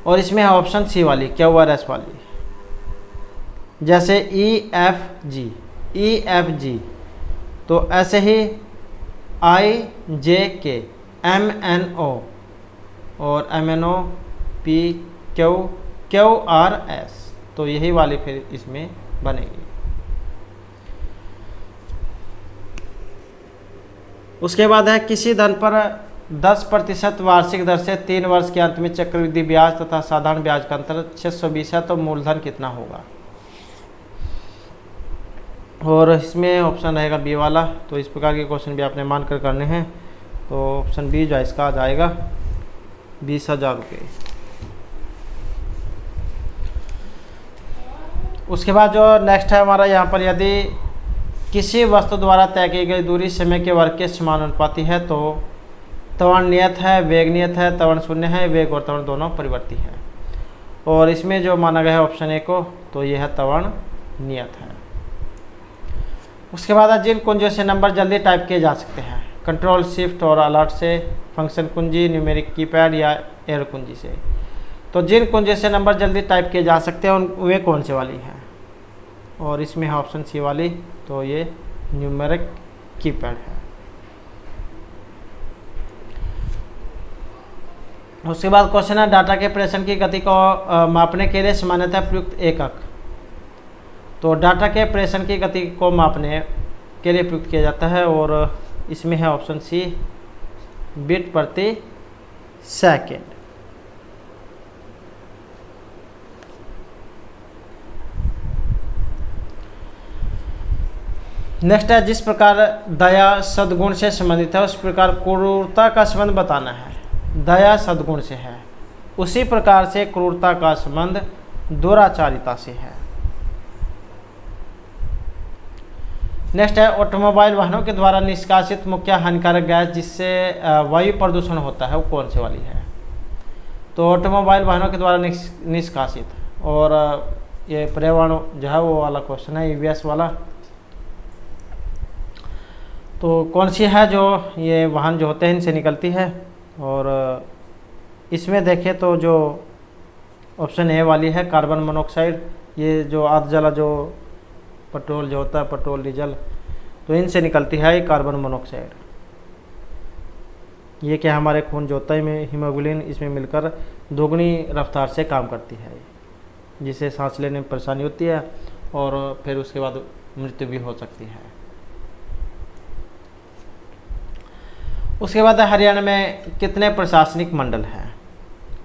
और इसमें है ऑप्शन सी वाली QRS वाली, जैसे EFG, तो ऐसे ही IJK, MNO और MNO PQRS, तो यही वाली फिर इसमें बनेगी। उसके बाद है किसी धन पर 10% वार्षिक दर से 3 वर्ष के अंत में चक्रवृद्धि ब्याज तथा साधारण ब्याज का अंतर 620 है, तो मूलधन कितना होगा। और इसमें ऑप्शन रहेगा बी वाला। तो इस प्रकार के क्वेश्चन भी आपने मान कर करने हैं। तो ऑप्शन बी जो है इसका आ जाएगा 20,000 रुपये। उसके बाद जो नेक्स्ट है हमारा यहाँ पर, यदि किसी वस्तु द्वारा तय की गई दूरी समय के वर्ग के समानुपाती है तो त्वरण नियत है, वेग नियत है, त्वरण शून्य है, वेग और त्वरण दोनों परिवर्ती है। और इसमें जो माना गया है ऑप्शन ए को, तो यह है त्वरण नियत है। उसके बाद जिन कुंजियों से नंबर जल्दी टाइप किए जा सकते हैं, कंट्रोल शिफ्ट और अलर्ट से, फंक्शन कुंजी, न्यूमेरिक कीपैड या एरो कुंजी से। तो जिन कुंजियों से नंबर जल्दी टाइप किए जा सकते हैं वे कौन से वाली हैं, और इसमें है ऑप्शन सी वाली, तो ये न्यूमेरिक कीपैड है। उसके बाद क्वेश्चन है डाटा के प्रेषण की गति को मापने के लिए सामान्यतः प्रयुक्त एकक। तो डाटा के प्रेषण की गति को मापने के लिए प्रयुक्त किया जाता है, और इसमें है ऑप्शन सी बिट प्रति सेकेंड। नेक्स्ट है जिस प्रकार दया सद्गुण से संबंधित है उस प्रकार क्रूरता का संबंध बताना है। दया सद्गुण से है, उसी प्रकार से क्रूरता का संबंध दुराचारिता से है। नेक्स्ट है ऑटोमोबाइल वाहनों के द्वारा निष्कासित मुख्य हानिकारक गैस जिससे वायु प्रदूषण होता है वो कौन सी वाली है। तो ऑटोमोबाइल वाहनों के द्वारा निष्कासित, और ये पर्यावरण जो है वो वाला क्वेश्चन है, ईवीएस वाला। तो कौन सी है जो ये वाहन जो होते हैं इनसे निकलती है, और इसमें देखें तो जो ऑप्शन ए वाली है कार्बन मोनोऑक्साइड, ये जो आदजला जो पेट्रोल जो होता है, पेट्रोल डीजल, तो इनसे निकलती है ये कार्बन मोनोऑक्साइड। ये क्या हमारे खून जो होता है हीमोग्लोबिन, इसमें मिलकर दोगुनी रफ्तार से काम करती है, जिससे सांस लेने में परेशानी होती है और फिर उसके बाद मृत्यु भी हो सकती है। उसके बाद हरियाणा में कितने प्रशासनिक मंडल हैं,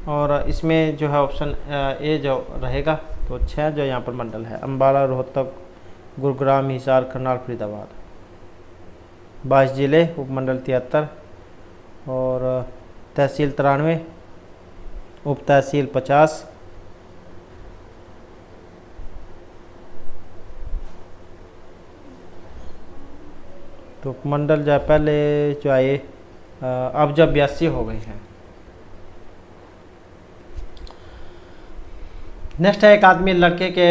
और इसमें जो है ऑप्शन ए जो रहेगा, तो 6 जो यहाँ पर मंडल है, अम्बाला, रोहतक, गुरुग्राम, हिसार, करनाल, फरीदाबाद। 22 जिले, उपमंडल 73, और तहसील 93, उप तहसील 50, तो उपमंडल जो पहले जो आए अब जब 82 हो गई है। नेक्स्ट है एक आदमी लड़के के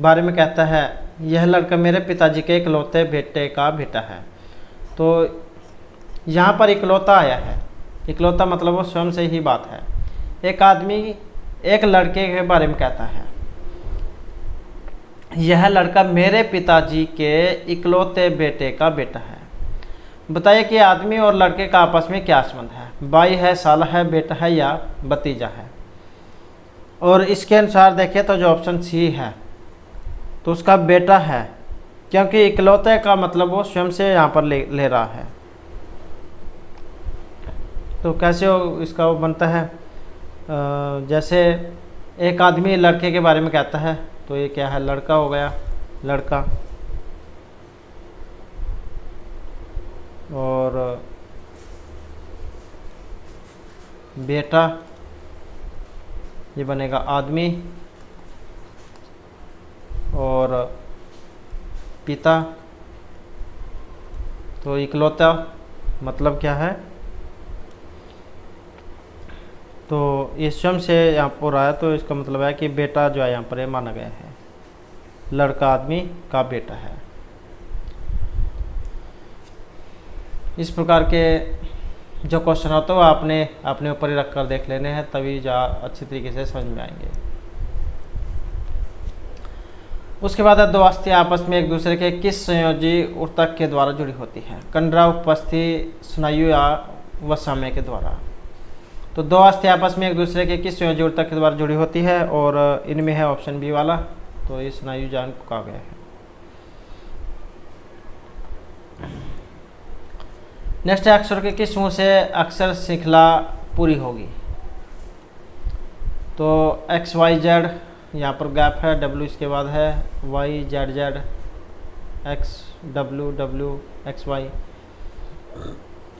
बारे में कहता है यह लड़का मेरे पिताजी के इकलौते बेटे का बेटा है। तो यहाँ पर इकलौता आया है, इकलौता मतलब वो स्वयं से ही बात है। एक आदमी एक लड़के के बारे में कहता है यह लड़का मेरे पिताजी के इकलौते बेटे का बेटा है। बताइए कि आदमी और लड़के का आपस में क्या संबंध है, भाई है, साला है, बेटा है या भतीजा है। और इसके अनुसार देखें तो जो ऑप्शन सी है तो उसका बेटा है, क्योंकि इकलौते का मतलब वो स्वयं से यहाँ पर ले रहा है। तो कैसे इसका वो बनता है, जैसे एक आदमी लड़के के बारे में कहता है तो ये क्या है, लड़का हो गया, लड़का, और बेटा ये बनेगा आदमी, और पिता, तो इकलौता मतलब क्या है, तो ये स्वयं से यहाँ पर आया, तो इसका मतलब है कि बेटा जो है यहाँ पर माना गया है, लड़का आदमी का बेटा है। इस प्रकार के जो क्वेश्चन होते हैं वो आपने अपने ऊपर ही रख कर देख लेने हैं, तभी जा अच्छी तरीके से समझ में आएंगे। उसके बाद दो अस्थियाँ आपस में एक दूसरे के किस संयोजी ऊतक के द्वारा जुड़ी होती है, कंडरा, उपस्थि, स्नायु या वसाम्य के द्वारा। तो दो अस्थियाँ आपस में एक दूसरे के किस संयोजकता के द्वारा जुड़ी होती है, और इनमें है ऑप्शन बी वाला, तो ये स्नायु जान को कहा गया है। नेक्स्ट है अक्षर के किस मुंह से अक्षर श्रृंखला पूरी होगी। तो एक्स वाई जेड, यहाँ पर गैप है, डब्ल्यू इसके बाद है, Y Z Z, X W W X Y,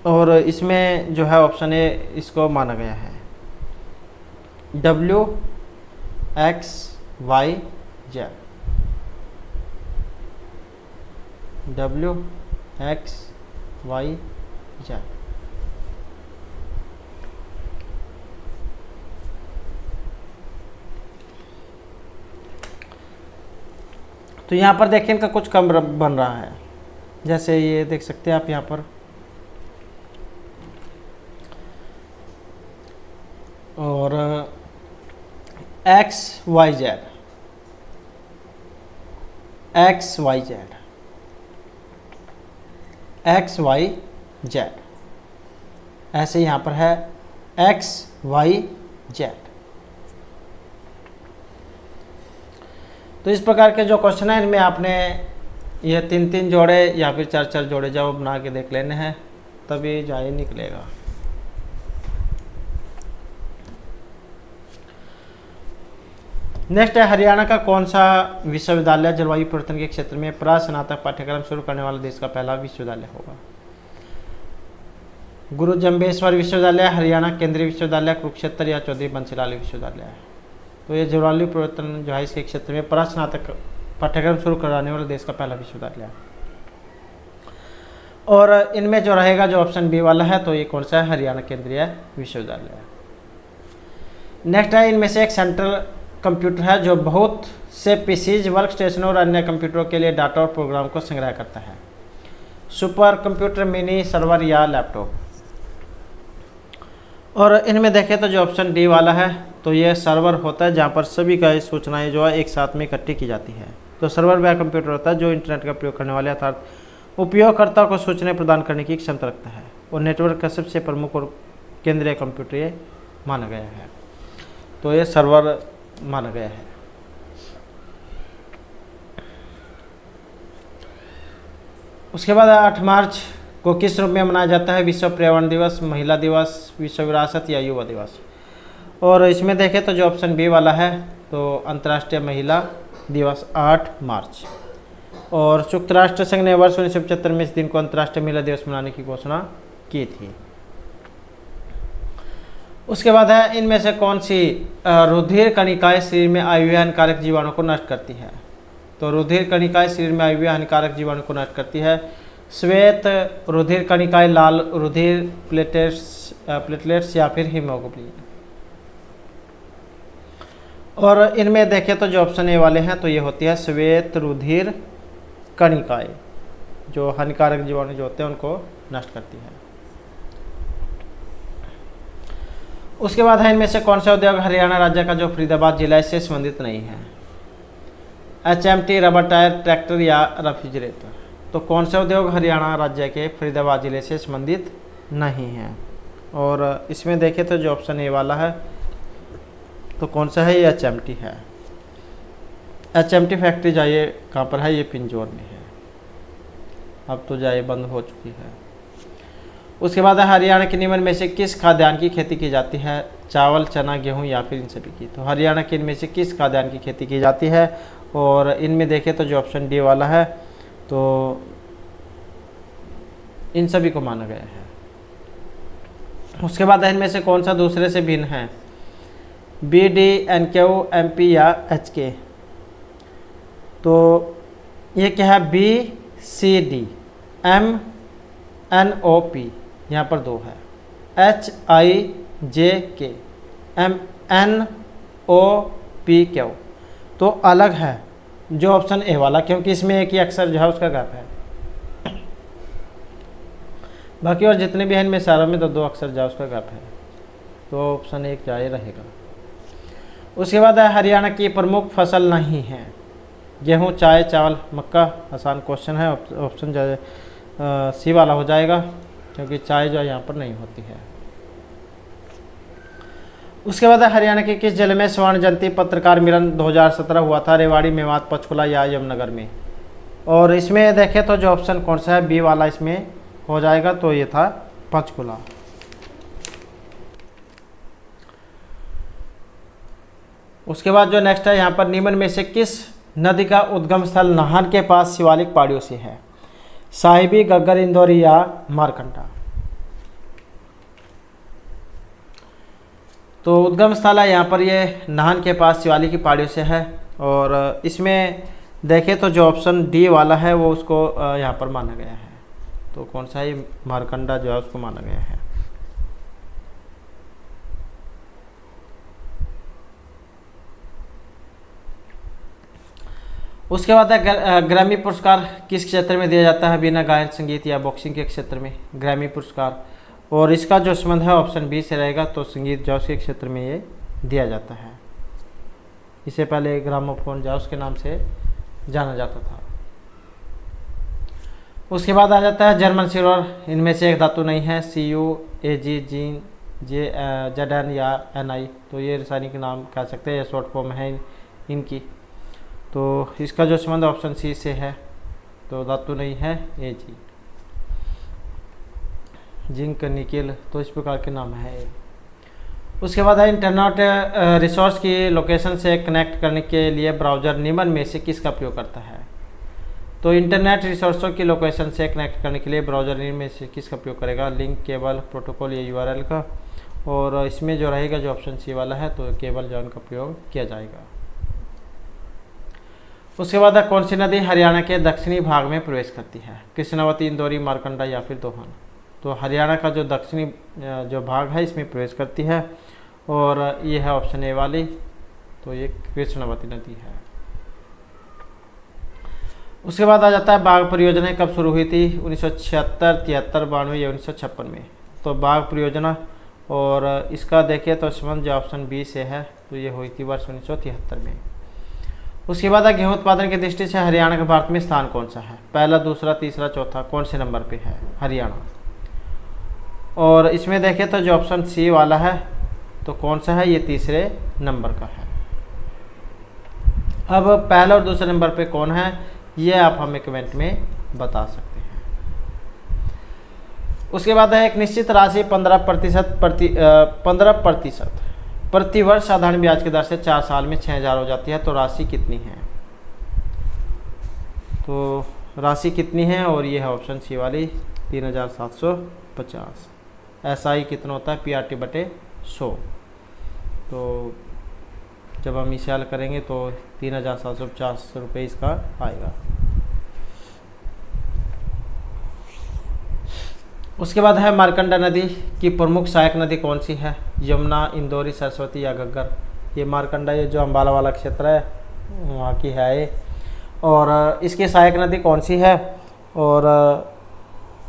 और इसमें जो है ऑप्शन ए इसको माना गया है, W X Y Z, W X Y Z. तो यहाँ पर देखिए इनका कुछ कम बन रहा है, जैसे ये देख सकते हैं आप यहाँ पर, और X Y Z, X Y Z, X Y Z, ऐसे यहाँ पर है एक्स वाई जेड। तो इस प्रकार के जो क्वेश्चन है इनमें आपने ये 3-3 जोड़े या फिर 4-4 जोड़े जवाब बना के देख लेने हैं, तभी जाए निकलेगा। नेक्स्ट है हरियाणा का कौन सा विश्वविद्यालय जलवायु परिवर्तन के क्षेत्र में प्रास्नातक पाठ्यक्रम शुरू करने वाला देश का पहला विश्वविद्यालय होगा। गुरु जम्बेश्वर विश्वविद्यालय, हरियाणा केंद्रीय विश्वविद्यालय, कुरुक्षेत्र या चौधरी बंसीलाल विश्वविद्यालय है। तो ये जलवायु परिवर्तन जो है इसके क्षेत्र में प्रास्नातक पाठ्यक्रम शुरू कराने वाला देश का पहला विश्वविद्यालय है। और इनमें जो रहेगा जो ऑप्शन बी वाला है, तो ये कौन सा है, हरियाणा केंद्रीय विश्वविद्यालय। नेक्स्ट है इनमें से एक सेंट्रल कंप्यूटर है जो बहुत से पीसीज, वर्क स्टेशनों और अन्य कंप्यूटरों के लिए डाटा और प्रोग्राम को संग्रह करता है। सुपर कंप्यूटर, मिनी सर्वर या लैपटॉप। और इनमें देखें तो जो ऑप्शन डी वाला है, तो ये सर्वर होता है जहाँ पर सभी का सूचनाएं जो है एक साथ में इकट्ठी की जाती है। तो सर्वर वह कंप्यूटर होता है जो इंटरनेट का प्रयोग करने वाले अर्थात उपयोगकर्ता को सूचनाएं प्रदान करने की क्षमता रखता है, और नेटवर्क का सबसे प्रमुख और केंद्रीय कंप्यूटर ये माना गया है। तो ये सर्वर माना गया है। उसके बाद 8 मार्च को किस रूप में मनाया जाता है, विश्व पर्यावरण दिवस, महिला दिवस, विश्व विरासत या युवा दिवस। और इसमें देखें तो जो ऑप्शन बी वाला है, तो अंतर्राष्ट्रीय महिला दिवस 8 मार्च। और संयुक्त राष्ट्र संघ ने वर्ष 1975 में इस दिन को अंतर्राष्ट्रीय महिला दिवस मनाने की घोषणा की थी। उसके बाद है इनमें से कौन सी रुधिर कणिकाएं शरीर में आए हुए हानिकारक जीवाणु को नष्ट करती है। तो रुधिर कणिकाएं शरीर में आए हुए हानिकारक जीवाणु को नष्ट करती है। श्वेत रुधिर कणिकाएं, लाल रुधिर प्लेटलेट्स या फिर हीमोग्लोबिन। और इनमें देखें तो जो ऑप्शन ए वाले हैं, तो ये होती है श्वेत रुधिर कणिकाएं, जो हानिकारक जीवाणु जो होते हैं उनको नष्ट करती है। उसके बाद है इनमें से कौन सा उद्योग हरियाणा राज्य का जो फरीदाबाद जिला से संबंधित नहीं है। HMT, रबर टायर, ट्रैक्टर या रेफ्रिजरेटर। तो कौन सा उद्योग हरियाणा राज्य के फरीदाबाद जिले से संबंधित नहीं है। और इसमें देखें तो जो ऑप्शन ए वाला है, तो कौन सा है, ये HMT है। HMT फैक्ट्री जाइए कहाँ पर है, ये पिंजौर में है, अब तो जाइए बंद हो चुकी है। उसके बाद हरियाणा के निम्न में से किस खाद्यान्न की खेती की जाती है, चावल, चना, गेहूं या फिर इन सभी की। तो हरियाणा के इनमें से किस खाद्यान्न की खेती की जाती है, और इनमें देखें तो जो ऑप्शन डी वाला है, तो इन सभी को माना गया है। उसके बाद इनमें से कौन सा दूसरे से भिन्न है, BD, NQ, MP या HK। तो ये क्या है, BCD, MNOP, यहाँ पर 2 है, HIJK, MNOPQ। तो अलग है जो ऑप्शन ए वाला, क्योंकि इसमें एक ही अक्षर जो है उसका गैप है। बाकी और जितने भी हैं इनमें सारों में 2 अक्षर जो उसका गैप है, तो ऑप्शन एक जाए रहेगा। उसके बाद हरियाणा की प्रमुख फसल नहीं है, गेहूं, चाय, चावल, मक्का। आसान क्वेश्चन है, ऑप्शन जो सी वाला हो जाएगा, क्योंकि चाय जो है यहाँ पर नहीं होती है। उसके बाद हरियाणा के किस जिले में स्वर्ण जयंती पत्रकार मिलन 2017 हुआ था? रेवाड़ी, मेवात, पंचकुला या यमुनानगर में? और इसमें देखें तो जो ऑप्शन कौन सा है, बी वाला इसमें हो जाएगा, तो ये था पंचकुला। उसके बाद जो नेक्स्ट है यहाँ पर, निम्न में से किस नदी का उद्गम स्थल नाहन के पास शिवालिक पहाड़ियों से है? साहिबी, गग्गर, इंदौरी या मारकंडा? तो उद्गम स्थल है यहाँ पर ये नाहन के पास शिवालिक की पहाड़ियों से है। और इसमें देखें तो जो ऑप्शन डी वाला है वो उसको यहाँ पर माना गया है। तो कौन सा है, मारकंडा जो है उसको माना गया है। उसके बाद है ग्रैमी पुरस्कार किस क्षेत्र में दिया जाता है? बिना गायन, संगीत या बॉक्सिंग के क्षेत्र में ग्रैमी पुरस्कार। और इसका जो संबंध है ऑप्शन बी से रहेगा, तो संगीत जॉस के क्षेत्र में ये दिया जाता है। इससे पहले ग्रामोफोन जॉस के नाम से जाना जाता था। उसके बाद आ जाता है जर्मन सिल्वर, इनमें से एक धातु नहीं है, CuAg, जीन, Zn या Ni। तो ये रासायनिक नाम कह सकते हैं, या शॉर्ट फॉर्म है इनकी। तो इसका जो संबंध ऑप्शन सी से है, तो धातु नहीं है Ag। जिंक, निकेल, तो इस प्रकार के नाम है। उसके बाद है इंटरनेट रिसोर्स की लोकेशन से कनेक्ट करने के लिए ब्राउज़र निम्न में से किसका प्रयोग करता है? तो इंटरनेट रिसोर्सों की लोकेशन से कनेक्ट करने के लिए ब्राउज़र निम्न में से किसका प्रयोग करेगा? लिंक, केबल, प्रोटोकॉल या URL का। और इसमें जो रहेगा जो ऑप्शन सी वाला है, तो केबल जॉन का प्रयोग किया जाएगा। उसके बाद है कौन सी नदी हरियाणा के दक्षिणी भाग में प्रवेश करती है? कृष्णावती, इंदौरी, मारकंडा या फिर दोहन? तो हरियाणा का जो दक्षिणी जो भाग है इसमें प्रवेश करती है, और ये है ऑप्शन ए वाली, तो ये कृष्णावती नदी है। उसके बाद आ जाता है बाघ परियोजना कब शुरू हुई थी? 1976, 73, 92 या 1956 में? तो बाघ परियोजना, और इसका देखें तो संबंध जो ऑप्शन बी से है, तो ये हुई थी वर्ष 1973 में। उसके बाद गेहूं उत्पादन की दृष्टि से हरियाणा का भारत में स्थान कौन सा है? पहला, दूसरा, तीसरा, चौथा, कौन से नंबर पे है हरियाणा? और इसमें देखें तो जो ऑप्शन सी वाला है, तो कौन सा है, ये तीसरे नंबर का है। अब पहला और दूसरे नंबर पे कौन है, ये आप हमें कमेंट में बता सकते हैं। उसके बाद है एक निश्चित राशि 15% प्रति वर्ष साधारण ब्याज की दर से 4 साल में 6000 हो जाती है, तो राशि कितनी है? तो राशि कितनी है, और ये है ऑप्शन सी वाली 3750। SI कितना होता है? PRT बटे 100। तो जब हम इसे हल करेंगे तो 3750 रुपये इसका आएगा। उसके बाद है मारकंडा नदी की प्रमुख सहायक नदी कौन सी है? यमुना, इंदौरी, सरस्वती या घग्गर? ये मारकंडा, ये जो अम्बाला वाला क्षेत्र है वहाँ की है ये। और इसकी सहायक नदी कौन सी है? और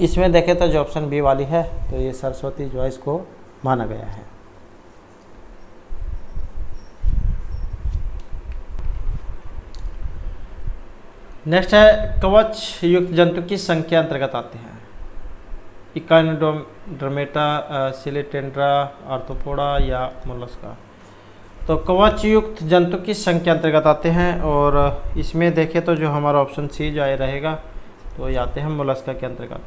इसमें देखें तो जो ऑप्शन बी वाली है, तो ये सरस्वती जो है इसको माना गया है। नेक्स्ट है कवच युक्त जंतु की संख्या अंतर्गत आते हैं? इकाइनोडर्मेटा, सिलेटेंड्रा, आर्थ्रोपोडा या मोलस्का? तो कवच युक्त जंतु की संख्या अंतर्गत आते हैं, और इसमें देखें तो जो हमारा ऑप्शन सी जो रहेगा, तो ये आते हैं मोलस्का के अंतर्गत।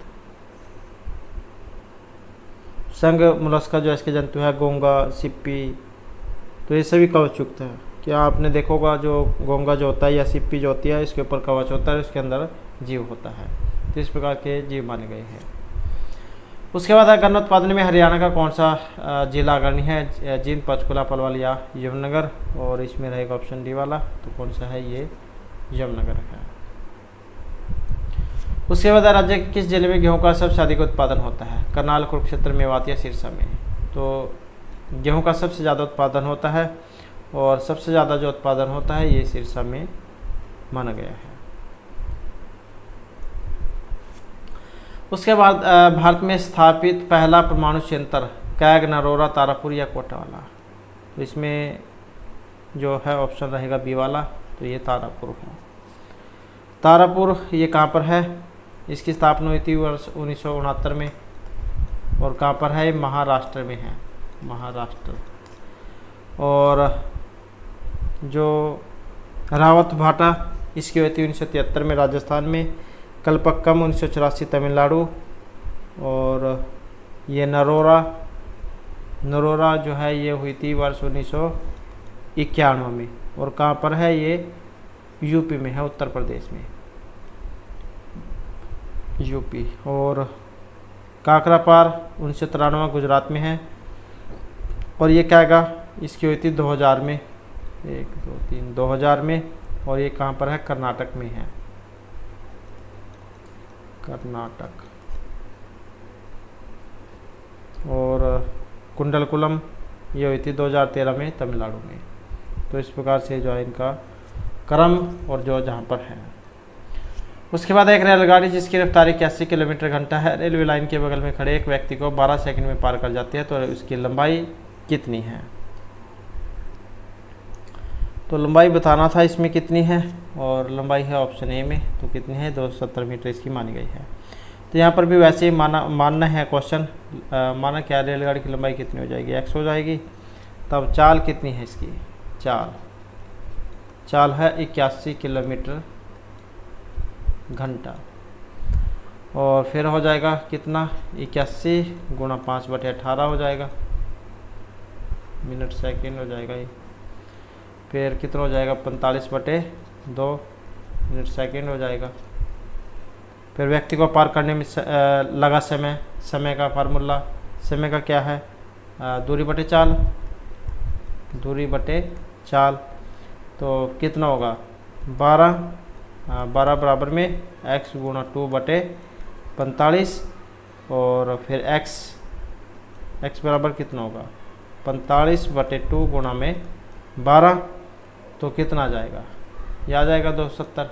संघ मोलस्का जो इसके जंतु है, घोंगा, सिप्पी, तो ये सभी कवच युक्त है। क्या आपने देखा होगा, जो घोंगा जो होता है या सिप्पी जो होती है, इसके ऊपर कवच होता है, उसके अंदर जीव होता है। तो इस प्रकार के जीव माने गए हैं। उसके बाद गन्ना उत्पादन में हरियाणा का कौन सा जिला अग्रणी है? जींद, पंचकुला, पलवल या यमुनानगर? और इसमें रहेगा ऑप्शन डी वाला, तो कौन सा है, ये यमुनानगर है। उसके बाद राज्य के किस जिले में गेहूं का सबसे अधिक उत्पादन होता है? करनाल, कुरुक्षेत्र, मेवात या सिरसा में? तो गेहूं का सबसे ज़्यादा उत्पादन होता है, और सबसे ज़्यादा जो उत्पादन होता है ये सिरसा में माना गया है। उसके बाद भारत में स्थापित पहला परमाणु संयंत्र कैग, नरोरा, तारापुर या कोटावाला? तो इसमें जो है ऑप्शन रहेगा बी वाला, तो ये तारापुर है। तारापुर ये कहाँ पर है? इसकी स्थापना हुई थी वर्ष 1969 में, और कहाँ पर है? महाराष्ट्र में है, महाराष्ट्र। और जो रावत भाटा इसकी हुई थी 1973 में राजस्थान में। कल्पक्कम 1984 तमिलनाडु। और ये नरोरा जो है ये हुई थी वर्ष 1991 में। और कहाँ पर है ये? यूपी में है, उत्तर प्रदेश में, यूपी। और काकरापार 1993 गुजरात में है। और ये क्या गा? इसकी हुई थी 2000 में, 1 2 3 2000 में। और ये कहाँ पर है? कर्नाटक में है, कर्नाटक। और कुंडलकुलम ये हुई थी 2013 में तमिलनाडु में। तो इस प्रकार से जो है इनका क्रम और जो जहाँ पर है। उसके बाद एक रेलगाड़ी जिसकी रफ्तारी 81 किलोमीटर घंटा है, रेलवे लाइन के बगल में खड़े एक व्यक्ति को 12 सेकंड में पार कर जाती है, तो उसकी लंबाई कितनी है? तो लंबाई बताना था इसमें कितनी है, और लंबाई है ऑप्शन ए में, तो कितनी है? 270 मीटर इसकी मानी गई है। तो यहाँ पर भी वैसे ही मानना है क्वेश्चन। माना क्या? रेलगाड़ी की लंबाई कितनी हो जाएगी? x हो जाएगी। तब चाल कितनी है इसकी? चाल है 81 किलोमीटर घंटा। और फिर हो जाएगा कितना? 81 गुणा 5/18 हो जाएगा, मिनट सेकंड हो जाएगा ये। फिर कितना हो जाएगा? 45/2 मिनट सेकंड हो जाएगा। फिर व्यक्ति को पार करने में लगा समय का फार्मूला, समय का क्या है? दूरी बटे चाल। तो कितना होगा? 12 बराबर में x गुणा 2/45। और फिर x बराबर कितना होगा? 45/2 गुणा में 12। तो कितना आ जाएगा? यह आ जाएगा 270।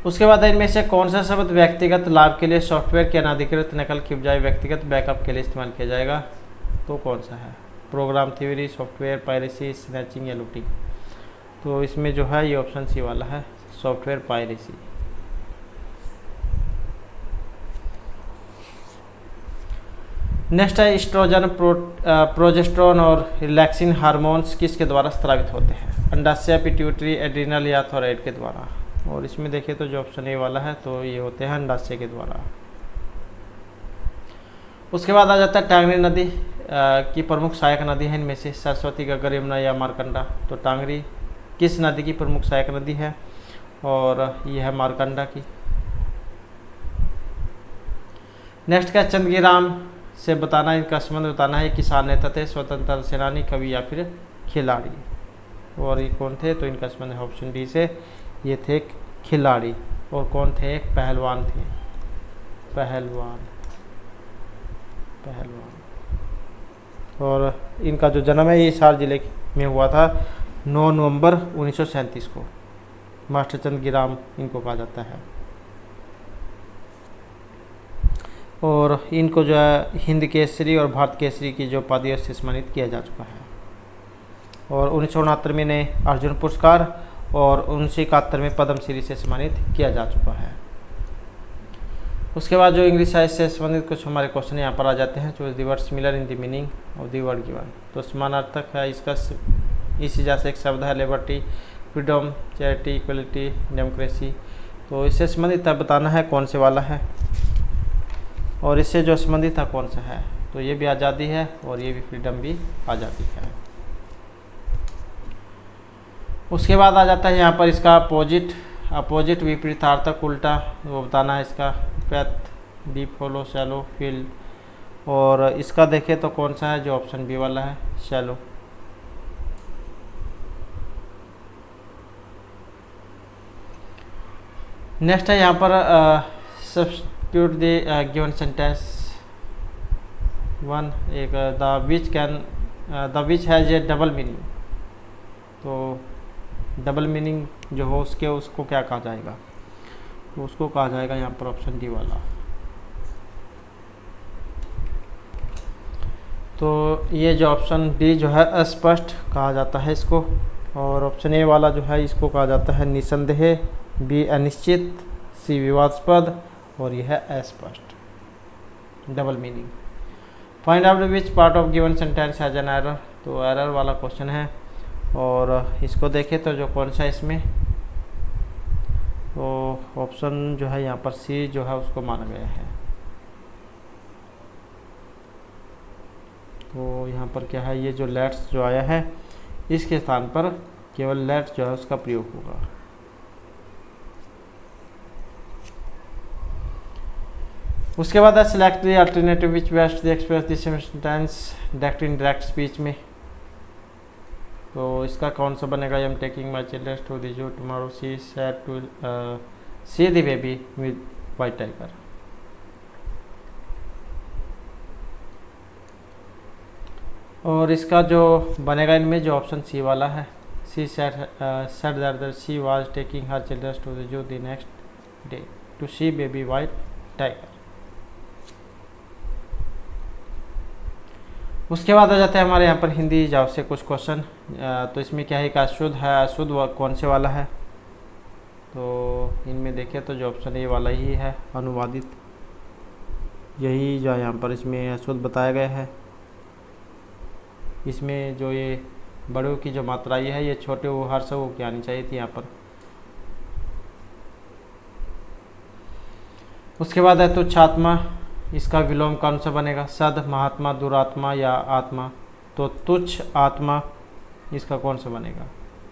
उसके बाद इनमें से कौन सा शब्द व्यक्तिगत लाभ के लिए सॉफ्टवेयर की अनाधिकृत नकल की बजाय व्यक्तिगत बैकअप के लिए इस्तेमाल किया जाएगा? तो कौन सा है? Program theory, software piracy, snatching या लूटिंग। तो इसमें जो है ये ऑप्शन सी वाला है, सॉफ्टवेयर पायरेसी। नेक्स्ट है एस्ट्रोजन, प्रोजेस्टेरोन और रिलैक्सिन हार्मोन्स किसके द्वारा स्रावित होते हैं? अंडाशय, पिट्यूटरी, एड्रिनल या थायराइड के द्वारा। और इसमें देखिए तो जो ऑप्शन ए वाला है, तो ये होते हैं अंडाशय के द्वारा। उसके बाद आ जाता है टांगरी नदी की प्रमुख सहायक नदी है इनमें से सरस्वती, गग्गर, यमुना या मारकंडा। तो टांगरी किस नदी की प्रमुख सहायक नदी है? और यह है मारकंडा की। नेक्स्ट का चंदगीराम से बताना, इनका संबंध बताना है। किसान नेता थे, स्वतंत्रता सेनानी, कवि या फिर खिलाड़ी। और ये कौन थे? तो इनका संबंध है ऑप्शन डी से, ये थे खिलाड़ी। और कौन थे? एक पहलवान थे, पहलवान। और इनका जो जन्म है ये हिसार जिले में हुआ था 9 नवंबर 1937 को। मास्टर चंदगीराम इनको कहा जाता है। और इनको जो है हिंद केसरी और भारत केसरी की जो उपाधियों से सम्मानित किया जा चुका है। और 1969 में इन्हें अर्जुन पुरस्कार और 1971 में पद्मश्री से सम्मानित किया जा चुका है। उसके बाद जो इंग्लिश साहित्य से संबंधित कुछ हमारे क्वेश्चन यहाँ पर आ जाते हैं। Choose the word similar in the meaning of the word given. तो समानार्थक है इसका, इस वजह से एक शब्द है liberty, freedom, charity, equality, democracy. तो इससे संबंधित बताना है कौन से वाला है, और इससे जो संबंधित है कौन सा है। तो ये भी आज़ादी है और ये भी फ्रीडम भी आज़ादी है। उसके बाद आ जाता है यहाँ पर इसका अपोजिट विपरीतार्थक उल्टा, वो बताना है इसका। Path, B follow, shallow, field. और इसका देखें तो कौन सा है? जो ऑप्शन बी वाला है, शैलो। नेक्स्ट है यहाँ पर सब्स्टिट्यूट द गिवन सेंटेंस 1। एक the which has A double meaning. तो डबल मीनिंग जो हो उसको क्या कहा जाएगा? तो उसको कहा जाएगा यहाँ पर ऑप्शन डी वाला। तो ये जो ऑप्शन डी जो है अस्पष्ट कहा जाता है इसको। और ऑप्शन ए वाला जो है इसको कहा जाता है निसंदेह, बी अनिश्चित, सी विवादास्पद, और यह है अस्पष्ट, double meaning. Find out which part of given sentence has an error, तो एरर वाला क्वेश्चन है। और इसको देखें तो जो कौन सा इसमें, तो ऑप्शन जो है यहाँ पर सी जो है उसको माना गया है। तो यहाँ पर क्या है, ये जो लेट्स जो आया है इसके स्थान पर केवल लेट्स जो है उसका प्रयोग होगा। उसके बाद है select the alternative which best the express this sentence direct indirect speech में, तो इसका कौन सा बनेगा। I am taking my children to the zoo tomorrow, she said to see the baby with white tiger. और इसका जो बनेगा इनमें जो ऑप्शन सी वाला है, she said that she was taking her children to the zoo the next day to see baby white tiger. उसके बाद आ जाते हैं हमारे यहाँ पर हिंदी जवाब से कुछ क्वेश्चन। तो इसमें क्या है कि अशुद्ध है, अशुद्ध कौन से वाला है, तो इनमें देखें तो जो ऑप्शन ए वाला ही है अनुवादित, यही जो यहाँ पर इसमें अशुद्ध बताया गया है। इसमें जो ये बड़ों की जो मात्रा ये है ये छोटे वो हर से वो की आनी चाहिए थी यहाँ पर। उसके बाद है तुच्छ आत्मा, इसका विलोम कौन सा बनेगा, सद, महात्मा, दुरात्मा या आत्मा, तो तुच्छ आत्मा इसका कौन सा बनेगा,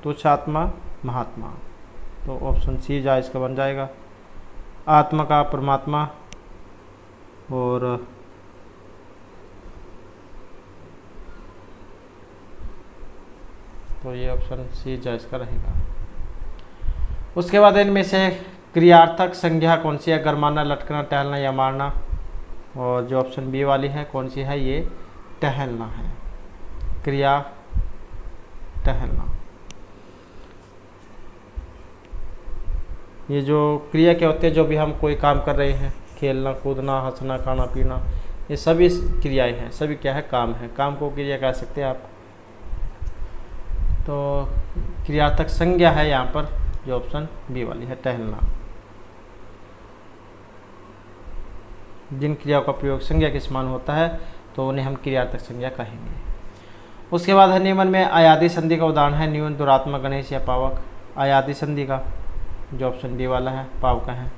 तुच्छ आत्मा, महात्मा, तो ऑप्शन सी जा इसका बन जाएगा। आत्मा का परमात्मा, और तो ये ऑप्शन सी जा इसका रहेगा। उसके बाद इनमें से क्रियार्थक संज्ञा कौन सी है, गरमाना, लटकना, टहलना या मारना, और जो ऑप्शन बी वाली है कौन सी है, ये टहलना है, क्रिया टहलना। ये जो क्रिया क्या होते हैं, जो भी हम कोई काम कर रहे हैं, खेलना, कूदना, हंसना, खाना पीना, ये सभी क्रियाएं हैं, सभी क्या है, काम है, काम को क्रिया कह सकते हैं आप। तो क्रियार्थक संज्ञा है यहाँ पर जो ऑप्शन बी वाली है, टहलना। जिन क्रियाओं का प्रयोग संज्ञा के समान होता है तो उन्हें हम क्रियार्थक संज्ञा कहेंगे। उसके बाद है नियमन में अयादी संधि का उदाहरण है न्यून, दुरात्मा, गणेश या पावक। अयादी संधि का जो ऑप्शन डी वाला है पाव का है।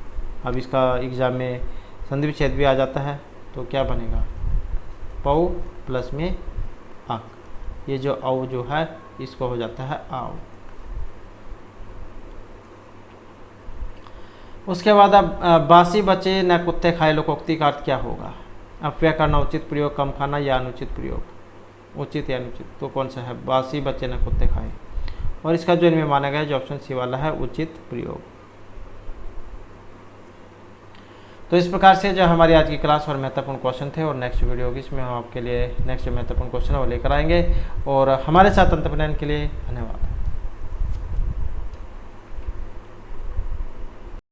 अब इसका एग्जाम में संधि विच्छेद भी आ जाता है, तो क्या बनेगा, पौ प्लस में आक, ये जो औ जो है इसको हो जाता है आओ। उसके बाद अब बासी बचे न कुत्ते खाए लोकोक्ति का अर्थ क्या होगा। अपव्यय करना, उचित प्रयोग, कम खाना या अनुचित प्रयोग, उचित या अनुचित, तो कौन सा है, बासी बचे न कुत्ते खाए, और इसका जो इनमें माना गया जो ऑप्शन सी वाला है उचित प्रयोग। तो इस प्रकार से जो हमारी आज की क्लास और महत्वपूर्ण क्वेश्चन थे, और नेक्स्ट वीडियो होगी इसमें हम आपके लिए नेक्स्ट महत्वपूर्ण क्वेश्चन वो लेकर आएंगे। और हमारे साथ अंत के लिए धन्यवाद।